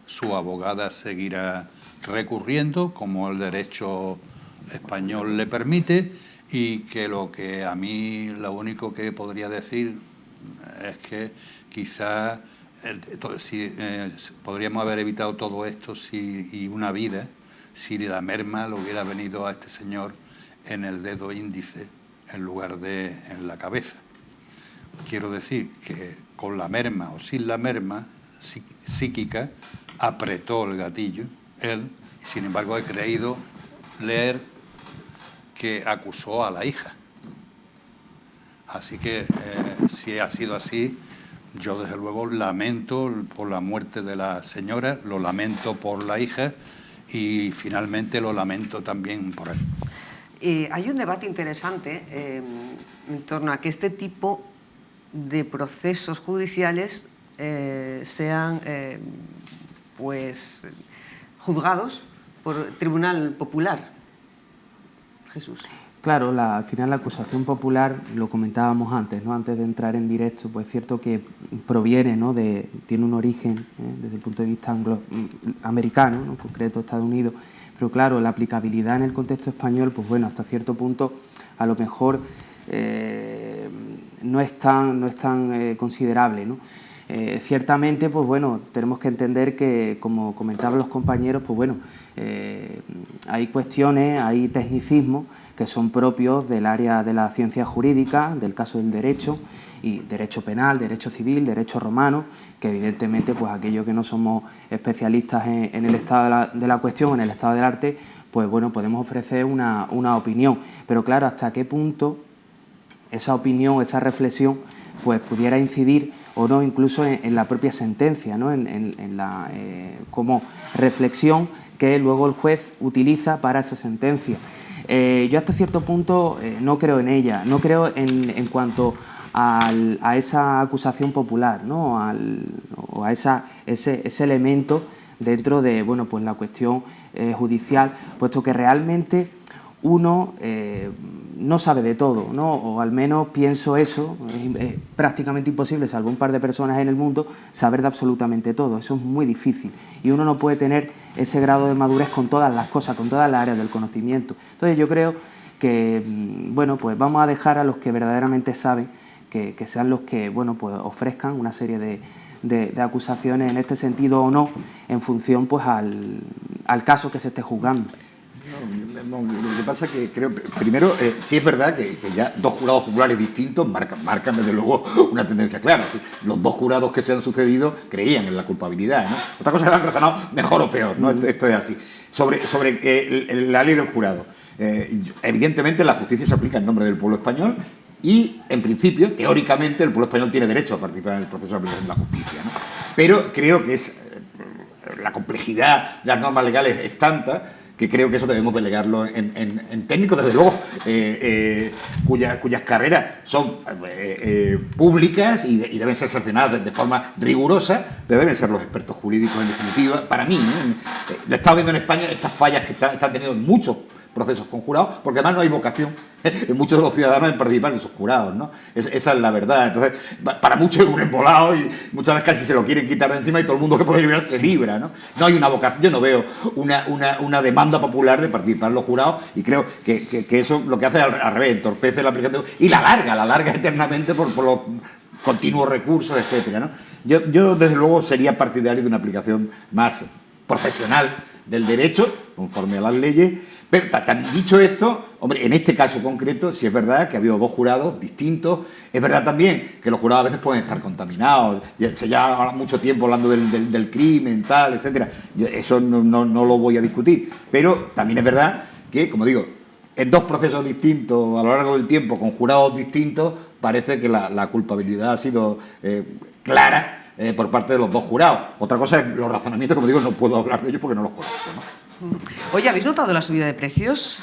su abogada seguirá recurriendo como el derecho español le permite, y que lo que a mí lo único que podría decir es que quizá podríamos haber evitado todo esto y una vida si la merma le hubiera venido a este señor en el dedo índice en lugar de en la cabeza. Quiero decir que con la merma o sin la merma psíquica apretó el gatillo él, y sin embargo he creído leer que acusó a la hija. Así que si ha sido así, yo desde luego lamento por la muerte de la señora, lo lamento por la hija y finalmente lo lamento también por él. Hay un debate interesante en torno a que este tipo de procesos judiciales sean juzgados por tribunal popular. Jesús. Claro, al final la acusación popular, lo comentábamos antes, ¿no? Antes de entrar en directo, pues es cierto que proviene, ¿no? Tiene un origen desde el punto de vista americano, ¿no? En concreto Estados Unidos, pero claro, la aplicabilidad en el contexto español, pues bueno, hasta cierto punto a lo mejor no es tan considerable, ¿no? Ciertamente, pues bueno, tenemos que entender que, como comentaban los compañeros, pues bueno, hay cuestiones, hay tecnicismos que son propios del área de la ciencia jurídica, del caso del derecho, y derecho penal, derecho civil, derecho romano, que evidentemente, pues aquellos que no somos especialistas en el estado de la cuestión, en el estado del arte, pues bueno, podemos ofrecer una opinión. Pero claro, hasta qué punto esa opinión, esa reflexión, pues pudiera incidir o no incluso en la propia sentencia, ¿no? en la como reflexión que luego el juez utiliza para esa sentencia. Yo hasta cierto punto no creo en ella, no creo en cuanto a esa acusación popular, ¿no? o a ese elemento dentro de bueno, pues la cuestión judicial, puesto que realmente uno no sabe de todo, ¿no? O al menos pienso eso, es prácticamente imposible, salvo un par de personas en el mundo, saber de absolutamente todo, eso es muy difícil y uno no puede tener ese grado de madurez con todas las cosas, con todas las áreas del conocimiento. Entonces yo creo que, bueno, pues vamos a dejar a los que verdaderamente saben, que sean los que, bueno, pues ofrezcan una serie de acusaciones en este sentido o no, en función pues al caso que se esté juzgando. No, lo que pasa es que creo, primero, sí es verdad que ya dos jurados populares distintos marcan desde luego una tendencia clara. Los dos jurados que se han sucedido creían en la culpabilidad, ¿no? Otra cosa es que han razonado mejor o peor, ¿no? Esto es así. Sobre la ley del jurado. Evidentemente la justicia se aplica en nombre del pueblo español y, en principio, teóricamente, el pueblo español tiene derecho a participar en el proceso de aplicación de la justicia, ¿no? Pero creo que la complejidad de las normas legales es tanta que creo que eso debemos delegarlo en técnicos, desde luego, cuyas carreras son públicas y deben ser sancionadas de forma rigurosa, pero deben ser los expertos jurídicos en definitiva. Para mí, lo he estado viendo en España, estas fallas que están teniendo muchos procesos con jurados, porque además no hay vocación en muchos de los ciudadanos en participar en esos jurados, ¿no? Esa es la verdad. Entonces, para muchos es un embolado y muchas veces casi se lo quieren quitar de encima y todo el mundo que puede librar se libra, ¿no? No hay una vocación, yo no veo una demanda popular de participar en los jurados y creo que eso lo que hace es al revés, entorpece la aplicación y la larga eternamente por los continuos recursos, etcétera, ¿no? Yo desde luego sería partidario de una aplicación más profesional del derecho, conforme a las leyes. Pero dicho esto, hombre, en este caso concreto, sí es verdad que ha habido dos jurados distintos. Es verdad también que los jurados a veces pueden estar contaminados. Se lleva mucho tiempo hablando del crimen, tal, etcétera. Eso no lo voy a discutir. Pero también es verdad que, como digo, en dos procesos distintos a lo largo del tiempo, con jurados distintos, parece que la culpabilidad ha sido clara por parte de los dos jurados. Otra cosa es los razonamientos, como digo, no puedo hablar de ellos porque no los conozco, ¿no? Oye, ¿habéis notado la subida de precios?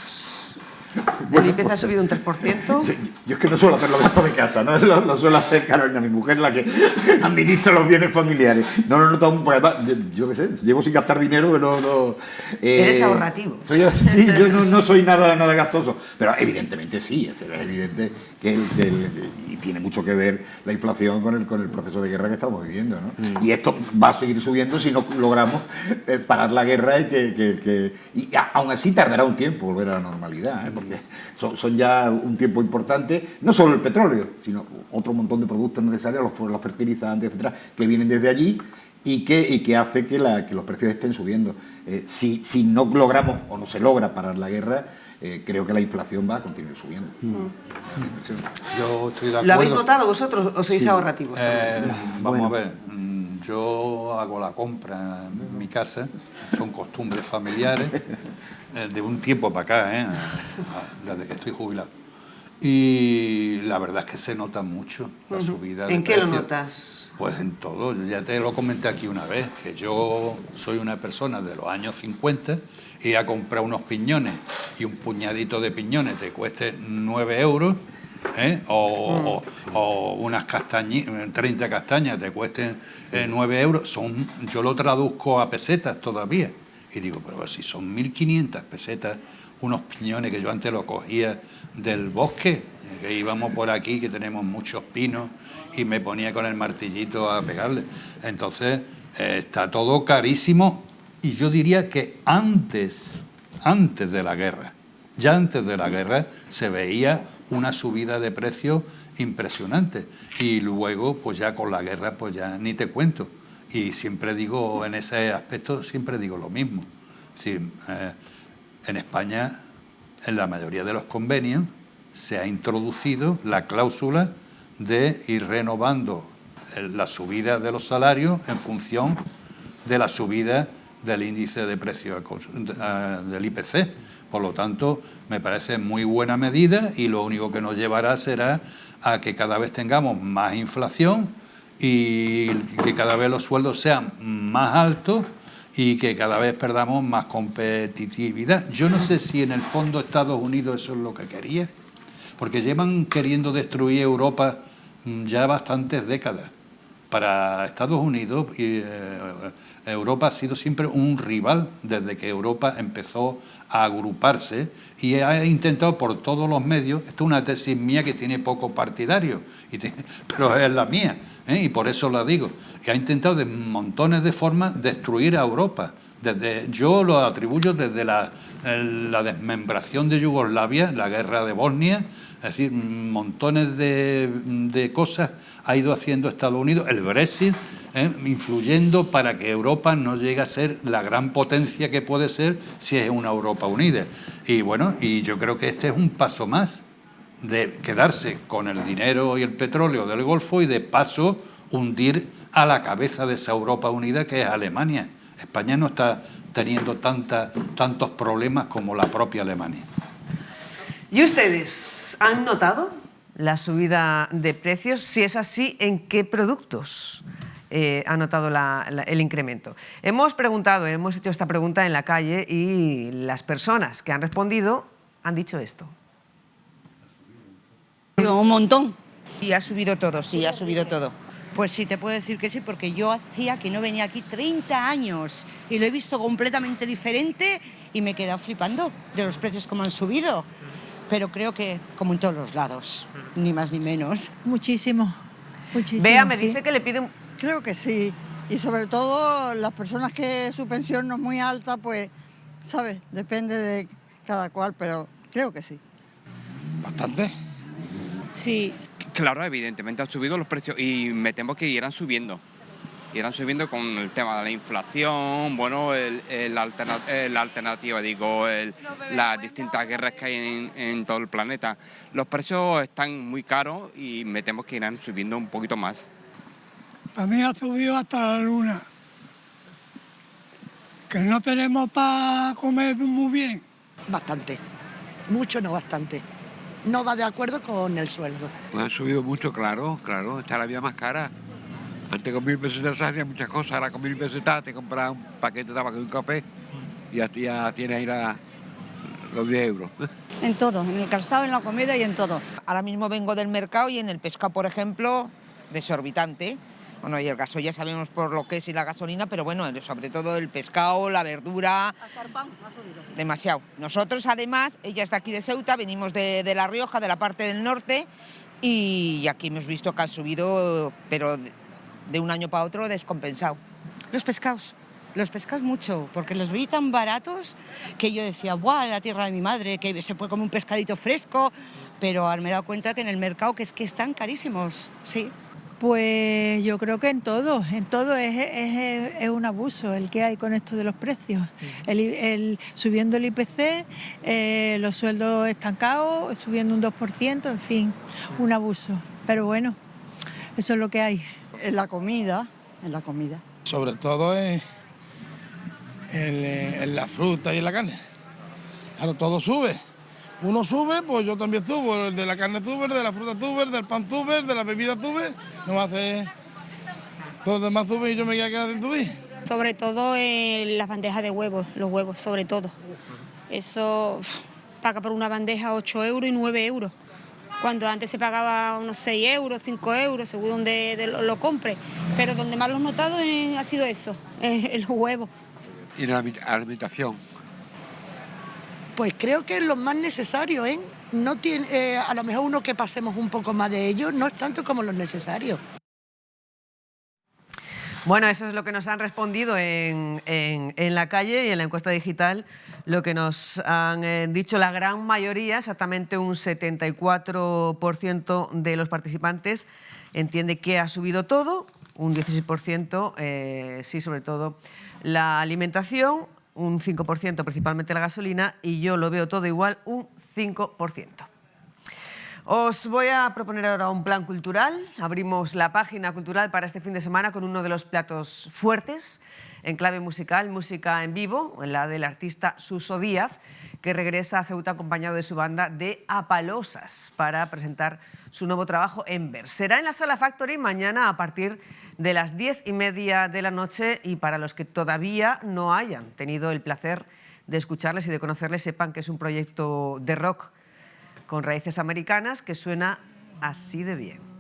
¿El IPC ha subido un 3%? Yo es que no suelo hacer los gastos de casa, ¿no? Lo suelo hacer Carolina, mi mujer, la que administra los bienes familiares. No lo he notado, porque además, yo qué sé, llevo sin gastar dinero, que no... Eres ahorrativo. Sí, yo no soy nada gastoso, pero evidentemente sí, es evidente que y tiene mucho que ver la inflación con el proceso de guerra que estamos viviendo, ¿no? Y esto va a seguir subiendo si no logramos parar la guerra y aún así tardará un tiempo volver a la normalidad, ¿eh? Porque son ya un tiempo importante, no solo el petróleo, sino otro montón de productos necesarios, los fertilizantes, etcétera, que vienen desde allí y que hace que los precios estén subiendo. Si no logramos o no se logra parar la guerra, creo que la inflación va a continuar subiendo. Yo estoy de acuerdo. ¿Lo habéis notado vosotros o sois ahorrativos? Vamos a ver, yo hago la compra en mi casa, son costumbres familiares, de un tiempo para acá, desde que estoy jubilado. Y la verdad es que se nota mucho la subida de precios. ¿En qué lo notas? Pues en todo. Ya te lo comenté aquí una vez, que yo soy una persona de los años 50 y a comprar unos piñones y un puñadito de piñones te cueste 9 euros, o unas 30 castañas te cuesten 9 euros, yo lo traduzco a pesetas todavía. Y digo, pero si son 1.500 pesetas unos piñones que yo antes los cogía del bosque, que íbamos por aquí, que tenemos muchos pinos, y me ponía con el martillito a pegarle. Entonces, está todo carísimo, y yo diría que antes de la guerra, ya antes de la guerra, se veía una subida de precios impresionante. Y luego, pues ya con la guerra, pues ya ni te cuento. Y siempre digo, en ese aspecto, siempre digo lo mismo. Sí, en España, en la mayoría de los convenios, se ha introducido la cláusula de ir renovando la subida de los salarios en función de la subida del índice de precios del IPC. Por lo tanto, me parece muy buena medida y lo único que nos llevará será a que cada vez tengamos más inflación y que cada vez los sueldos sean más altos y que cada vez perdamos más competitividad. Yo no sé si en el fondo Estados Unidos eso es lo que quería, porque llevan queriendo destruir Europa ya bastantes décadas. Para Estados Unidos, Europa ha sido siempre un rival desde que Europa empezó a agruparse y ha intentado por todos los medios, esto es una tesis mía que tiene poco partidario, pero es la mía, y por eso la digo, y ha intentado de montones de formas destruir a Europa. Yo lo atribuyo desde la desmembración de Yugoslavia, la guerra de Bosnia, es decir, montones de cosas ha ido haciendo Estados Unidos, el Brexit, influyendo para que Europa no llegue a ser la gran potencia que puede ser si es una Europa unida. Y bueno, y yo creo que este es un paso más de quedarse con el dinero y el petróleo del Golfo y de paso hundir a la cabeza de esa Europa unida que es Alemania. España no está teniendo tantos problemas como la propia Alemania. ¿Y ustedes han notado la subida de precios? Si es así, ¿en qué productos ha notado el incremento? Hemos hecho esta pregunta en la calle y las personas que han respondido han dicho esto. Un montón. Y ha subido todo, sí, ha subido todo. Pues sí, te puedo decir que sí, porque yo hacía que no venía aquí 30 años y lo he visto completamente diferente y me he quedado flipando de los precios como han subido. Pero creo que como en todos los lados, ni más ni menos. Muchísimo, muchísimo. Bea, me dice que le piden... Creo que sí, y sobre todo las personas que su pensión no es muy alta, pues, ¿sabes? Depende de cada cual, pero creo que sí. Bastante. Sí. Claro, evidentemente han subido los precios y me temo que irán subiendo. Irán subiendo con el tema de la inflación, bueno, la alternativa, las distintas guerras que hay en todo el planeta. Los precios están muy caros y me temo que irán subiendo un poquito más. Para mí ha subido hasta la luna. Que no tenemos para comer muy bien. Bastante. Mucho, no bastante. no va de acuerdo con el sueldo. Pues ha subido mucho, claro, está la vida más cara. Antes con 1.000 pesetas se hacían muchas cosas, ahora con 1.000 pesetas te compras un paquete de tabaco y un café y ya tienes ahí los 10 euros. En todo, en el calzado, en la comida y en todo. Ahora mismo vengo del mercado y en el pescado, por ejemplo, desorbitante. Bueno, y el gasoil ya sabemos por lo que es y la gasolina, pero bueno, sobre todo el pescado, la verdura... Hasta el pan ha subido. Demasiado. Nosotros, además, ella está aquí de Ceuta, venimos de La Rioja, de la parte del norte, y aquí hemos visto que han subido, pero de un año para otro descompensado. Los pescados mucho, porque los vi tan baratos que yo decía, ¡buah, la tierra de mi madre, que se puede comer un pescadito fresco! Pero ahora me he dado cuenta que en el mercado que están carísimos, sí. Pues yo creo que en todo es un abuso el que hay con esto de los precios. Subiendo el IPC, los sueldos estancados, subiendo un 2%, en fin, un abuso. Pero bueno, eso es lo que hay. En la comida. Sobre todo en la fruta y en la carne. Claro, todo sube. Uno sube, pues yo también subo. El de la carne sube, el de la fruta sube, el del pan sube, el de la bebida sube. No me hace... Todo los demás sube y yo me quedo quedado sin subir. Sobre todo en las bandejas de huevos, los huevos, sobre todo. Eso paga por una bandeja 8 euros y 9 euros. Cuando antes se pagaba unos 6 euros, 5 euros, según donde lo compre. Pero donde más lo he notado ha sido eso, los huevos. Y la alimentación. Pues creo que es lo más necesario, ¿eh? No tiene, a lo mejor uno que pasemos un poco más de ello, no es tanto como lo necesario. Bueno, eso es lo que nos han respondido en la calle y en la encuesta digital. Lo que nos han dicho la gran mayoría, exactamente un 74% de los participantes entiende que ha subido todo, un 16% sí, sobre todo la alimentación, un 5% principalmente la gasolina y yo lo veo todo igual, un 5%. Os voy a proponer ahora un plan cultural. Abrimos la página cultural para este fin de semana con uno de los platos fuertes en clave musical, música en vivo, la del artista Suso Díaz, que regresa a Ceuta acompañado de su banda de Apalosas para presentar su nuevo trabajo Embers. Será en la Sala Factory mañana a partir de las 10:30 de la noche y para los que todavía no hayan tenido el placer de escucharles y de conocerles, sepan que es un proyecto de rock con raíces americanas que suena así de bien.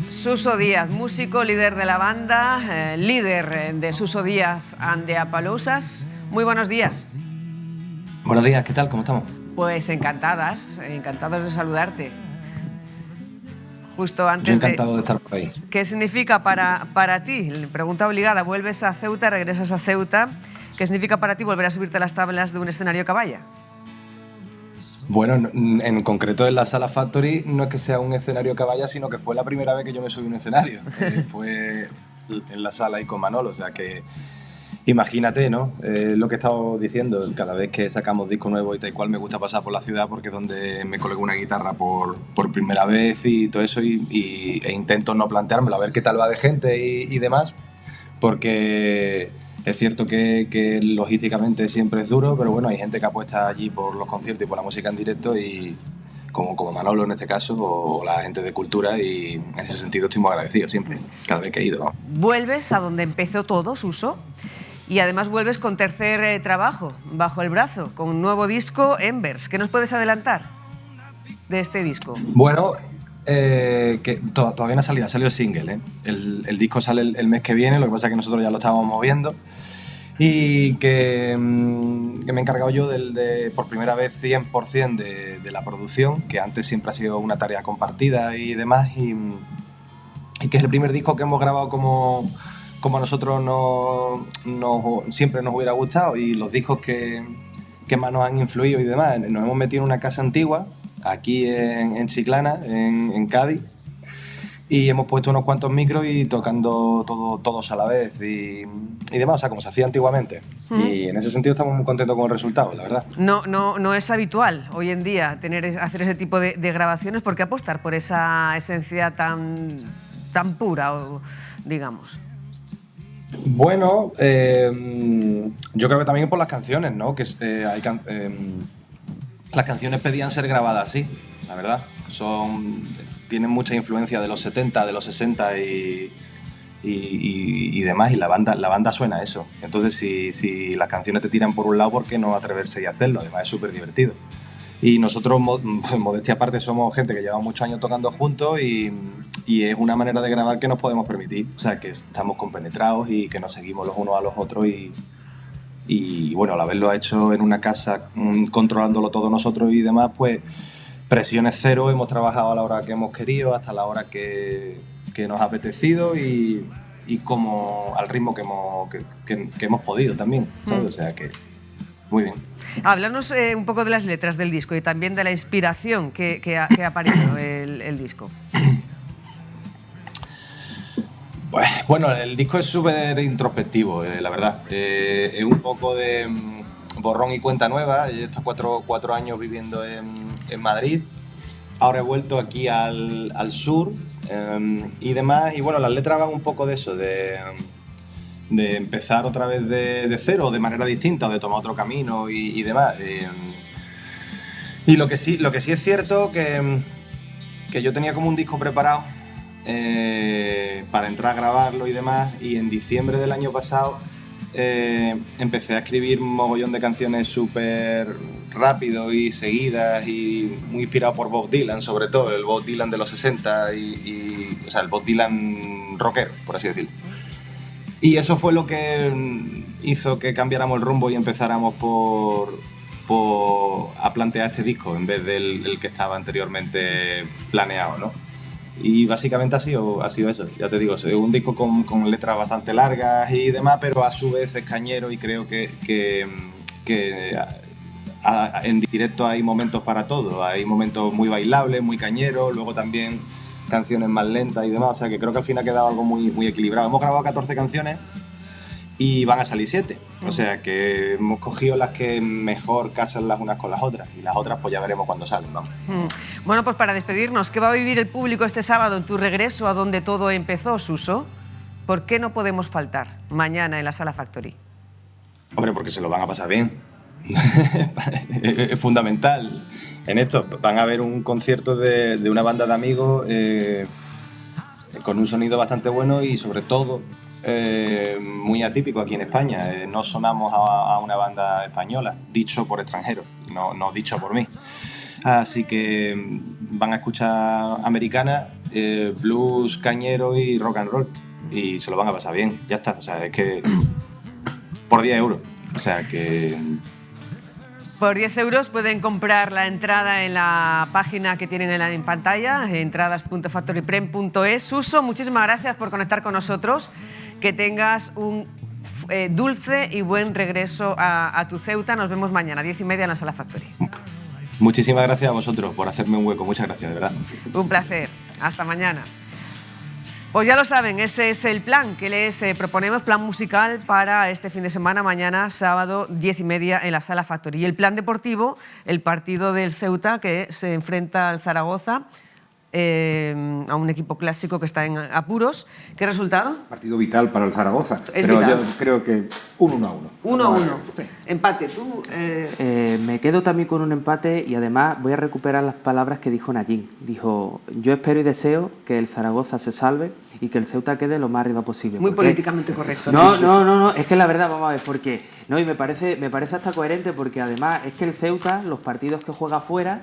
Suso Díaz, músico, líder de la banda, líder de Suso Díaz and the Apalosas. Muy buenos días. Buenos días, ¿qué tal? ¿Cómo estamos? Pues encantados de saludarte. Justo antes Yo encantado de estar por ahí. ¿Qué significa para ti? Pregunta obligada, vuelves a Ceuta, regresas a Ceuta. ¿Qué significa para ti volver a subirte a las tablas de un escenario caballa? Bueno, en concreto en la Sala Factory no es que sea un escenario caballa, sino que fue la primera vez que yo me subí a un escenario. Fue en la sala y con Manolo, o sea que imagínate, ¿no? Lo que he estado diciendo, cada vez que sacamos disco nuevo y tal cual me gusta pasar por la ciudad porque es donde me colego una guitarra por primera vez y todo eso e intento no planteármelo, a ver qué tal va de gente y demás, porque es cierto que logísticamente siempre es duro, pero bueno, hay gente que apuesta allí por los conciertos y por la música en directo y como Manolo en este caso o la gente de cultura y en ese sentido estoy muy agradecido siempre, cada vez que he ido. Vuelves a donde empezó todo, Suso, y además vuelves con tercer trabajo bajo el brazo, con un nuevo disco, Embers. ¿Qué nos puedes adelantar de este disco? Bueno, que todavía no ha salido el single, ¿eh? El disco sale el mes que viene, lo que pasa es que nosotros ya lo estábamos moviendo y que me he encargado yo por primera vez 100% de la producción, que antes siempre ha sido una tarea compartida y demás, y y que es el primer disco que hemos grabado como a nosotros siempre nos hubiera gustado, y los discos que más nos han influido y demás. Nos hemos metido en una casa antigua, aquí en Chiclana, en Cádiz, y hemos puesto unos cuantos micros y tocando todos a la vez y demás, o sea, como se hacía antiguamente. Y en ese sentido estamos muy contentos con el resultado, la verdad. No es habitual hoy en día hacer ese tipo de grabaciones. ¿Por qué apostar por esa esencia tan pura, digamos? Bueno, yo creo que también por las canciones, ¿no? Que las canciones pedían ser grabadas así, la verdad. Tienen mucha influencia de los 70, de los 60 y demás, y la banda suena a eso. Entonces, si las canciones te tiran por un lado, ¿por qué no atreverse y hacerlo? Además, es súper divertido. Y nosotros, modestia aparte, somos gente que lleva muchos años tocando juntos y es una manera de grabar que nos podemos permitir. O sea, que estamos compenetrados y que nos seguimos los unos a los otros y bueno, al haberlo hecho en una casa, controlándolo todo nosotros y demás, pues presiones cero, hemos trabajado a la hora que hemos querido, hasta la hora que nos ha apetecido y como al ritmo que hemos podido también, ¿sabes? O sea que muy bien. Háblanos un poco de las letras del disco y también de la inspiración que ha parido el disco. Bueno, el disco es súper introspectivo, la verdad. Es un poco de borrón y cuenta nueva. He estado cuatro años viviendo en Madrid. Ahora he vuelto aquí al sur y demás. Y bueno, las letras van un poco de eso, de empezar otra vez de cero, de manera distinta, o de tomar otro camino y demás. Y lo que sí es cierto que yo tenía como un disco preparado para entrar a grabarlo y demás, y en diciembre del año pasado empecé a escribir un mogollón de canciones súper rápido y seguidas y muy inspirado por Bob Dylan, sobre todo el Bob Dylan de los 60 o sea, el Bob Dylan rockero, por así decirlo. Y eso fue lo que hizo que cambiáramos el rumbo y empezáramos a plantear este disco en vez del que estaba anteriormente planeado, ¿no? Y básicamente ha sido eso, ya te digo, es un disco con letras bastante largas y demás, pero a su vez es cañero y creo que en directo hay momentos para todo, hay momentos muy bailables, muy cañeros, luego también canciones más lentas y demás, o sea que creo que al final ha quedado algo muy, muy equilibrado. Hemos grabado 14 canciones y van a salir 7, o sea que hemos cogido las que mejor casan las unas con las otras y las otras pues ya veremos cuando salen, vamos. Bueno, pues para despedirnos, ¿qué va a vivir el público este sábado en tu regreso a donde todo empezó, Suso? ¿Por qué no podemos faltar mañana en la Sala Factory? Hombre, porque se lo van a pasar bien. Es fundamental en esto. Van a ver un concierto de una banda de amigos con un sonido bastante bueno y sobre todo muy atípico aquí en España. No sonamos a una banda española, dicho por extranjeros, no dicho por mí. Así que van a escuchar americana, blues, cañero y rock and roll y se lo van a pasar bien, ya está. O sea, es que por 10 euros, o sea que... Por 10 euros pueden comprar la entrada en la página que tienen en pantalla, entradas.factoryprem.es. Suso, muchísimas gracias por conectar con nosotros. Que tengas un dulce y buen regreso a tu Ceuta. Nos vemos mañana, 10:30 en la Sala Factory. Muchísimas gracias a vosotros por hacerme un hueco. Muchas gracias, de verdad. Un placer. Hasta mañana. Pues ya lo saben, ese es el plan que les proponemos, plan musical para este fin de semana, mañana, sábado, 10:30 en la Sala Factory. Y el plan deportivo, el partido del Ceuta que se enfrenta al Zaragoza, a un equipo clásico que está en apuros. ¿Qué resultado? Partido vital para el Zaragoza, pero vital. Yo creo que 1-1. 1-1. Empate. ¿Tú? Me quedo también con un empate y además voy a recuperar las palabras que dijo Nayín. Dijo, yo espero y deseo que el Zaragoza se salve y que el Ceuta quede lo más arriba posible. Muy políticamente correcto. No, es que la verdad, vamos a ver, porque no, y me parece hasta coherente porque además es que el Ceuta, los partidos que juega fuera,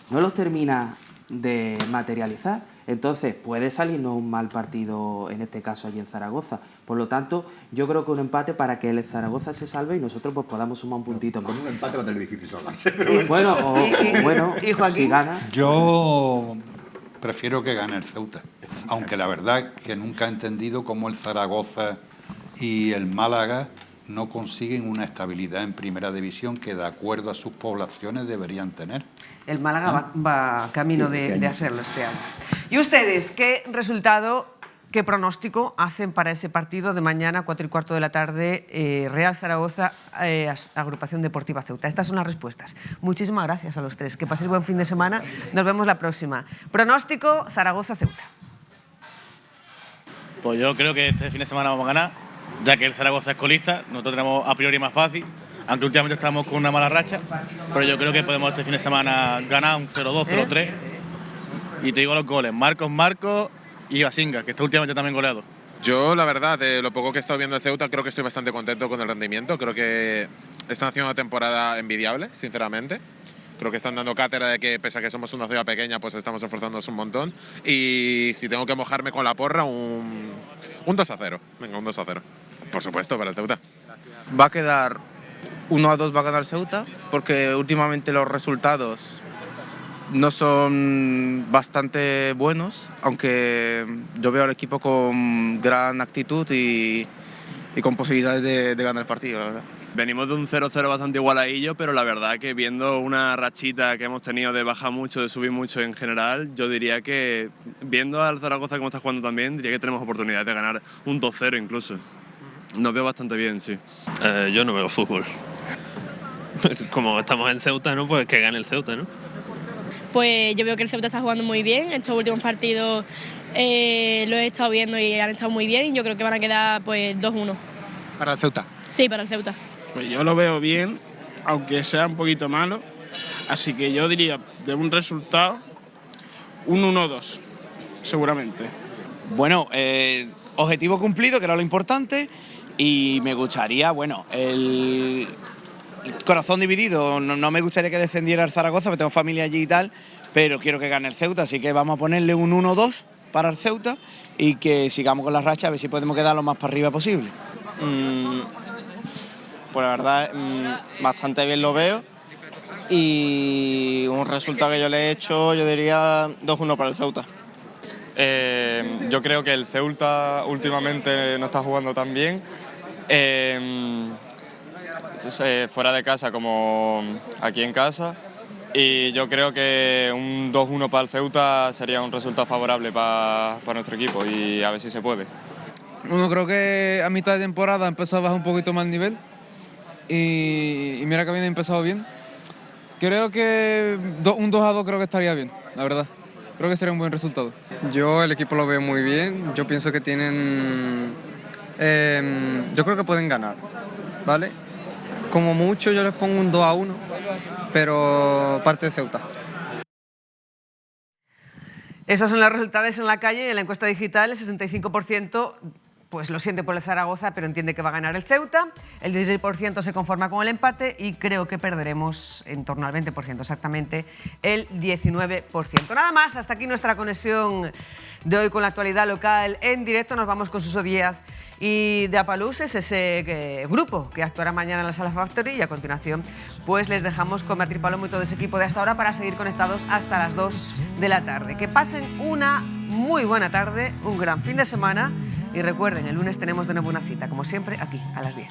no los termina de materializar. Entonces puede salirnos un mal partido en este caso allí en Zaragoza. Por lo tanto, yo creo que un empate para que el Zaragoza se salve y nosotros pues podamos sumar un puntito más. Con un empate va a tener difícil salvarse, pero bueno. Bueno, ¿Y Joaquín? si gana. Yo prefiero que gane el Ceuta. aunque la verdad que nunca he entendido cómo el Zaragoza y el Málaga no consiguen una estabilidad en primera división que de acuerdo a sus poblaciones deberían tener. El Málaga va camino de hacerlo este año. ¿Y ustedes qué resultado, qué pronóstico hacen para ese partido de mañana, 4:15 de la tarde, Real Zaragoza, Agrupación Deportiva Ceuta? Estas son las respuestas. Muchísimas gracias a los tres. Que paséis buen fin de semana. Nos vemos la próxima. Pronóstico, Zaragoza-Ceuta. Pues yo creo que este fin de semana vamos a ganar, ya que el Zaragoza es colista. Nosotros tenemos a priori más fácil, aunque últimamente estamos con una mala racha, pero yo creo que podemos este fin de semana ganar un 0-2, 0-3. Y te digo los goles: Marcos y Basinga, que está últimamente también goleado. Yo, la verdad, de lo poco que he estado viendo de Ceuta, creo que estoy bastante contento con el rendimiento. Creo que están haciendo una temporada envidiable, sinceramente. Creo que están dando cátedra de que, pese a que somos una ciudad pequeña, pues estamos esforzándonos un montón. Y si tengo que mojarme con la porra, un 2-0. Venga, un 2-0. Por supuesto, para el Ceuta. Va a quedar 1-2, va a ganar Ceuta, porque últimamente los resultados no son bastante buenos, aunque yo veo al equipo con gran actitud y con posibilidades de ganar el partido, la verdad. Venimos de un 0-0 bastante igualadillo, pero la verdad que viendo una rachita que hemos tenido de bajar mucho, de subir mucho en general, yo diría que, viendo al Zaragoza como está jugando también, diría que tenemos oportunidad de ganar un 2-0 incluso. Nos veo bastante bien, sí. Yo no veo fútbol. Pues como estamos en Ceuta, ¿no? Pues que gane el Ceuta, ¿no? Pues yo veo que el Ceuta está jugando muy bien. Estos últimos partidos lo he estado viendo y han estado muy bien, y yo creo que van a quedar pues 2-1. ¿Para el Ceuta? Sí, para el Ceuta. Pues yo lo veo bien, aunque sea un poquito malo, así que yo diría de un resultado un 1-2, seguramente. Bueno, objetivo cumplido, que era lo importante, y me gustaría, bueno, el corazón dividido, no me gustaría que descendiera el Zaragoza, porque tengo familia allí y tal, pero quiero que gane el Ceuta, así que vamos a ponerle un 1-2 para el Ceuta y que sigamos con la racha, a ver si podemos quedar lo más para arriba posible. Pues la verdad, bastante bien lo veo, y un resultado que yo le he hecho, yo diría 2-1 para el Ceuta. Yo creo que el Ceuta últimamente no está jugando tan bien, fuera de casa como aquí en casa, y yo creo que un 2-1 para el Ceuta sería un resultado favorable para nuestro equipo, y a ver si se puede. Bueno, creo que a mitad de temporada empezó a bajar un poquito más el nivel, y mira que habían empezado bien. Creo que un 2-2 creo que estaría bien, la verdad. Creo que sería un buen resultado. Yo el equipo lo veo muy bien. Yo pienso que tienen... yo creo que pueden ganar, ¿vale? Como mucho yo les pongo un 2-1, pero parte de Ceuta. Esos son los resultados en la calle. En la encuesta digital, el 65% pues lo siente por el Zaragoza, pero entiende que va a ganar el Ceuta. El 16% se conforma con el empate, y creo que perderemos en torno al 20%, exactamente el 19%. Nada más, hasta aquí nuestra conexión de hoy con la actualidad local en directo. Nos vamos con Suso Díaz y de Apaluses, ese grupo que actuará mañana en la Sala Factory, y a continuación pues les dejamos con Beatriz Palomo y todo ese equipo de hasta ahora para seguir conectados hasta las 2 de la tarde. Que pasen una muy buena tarde, un gran fin de semana, y recuerden, el lunes tenemos de nuevo una cita, como siempre, aquí a las 10.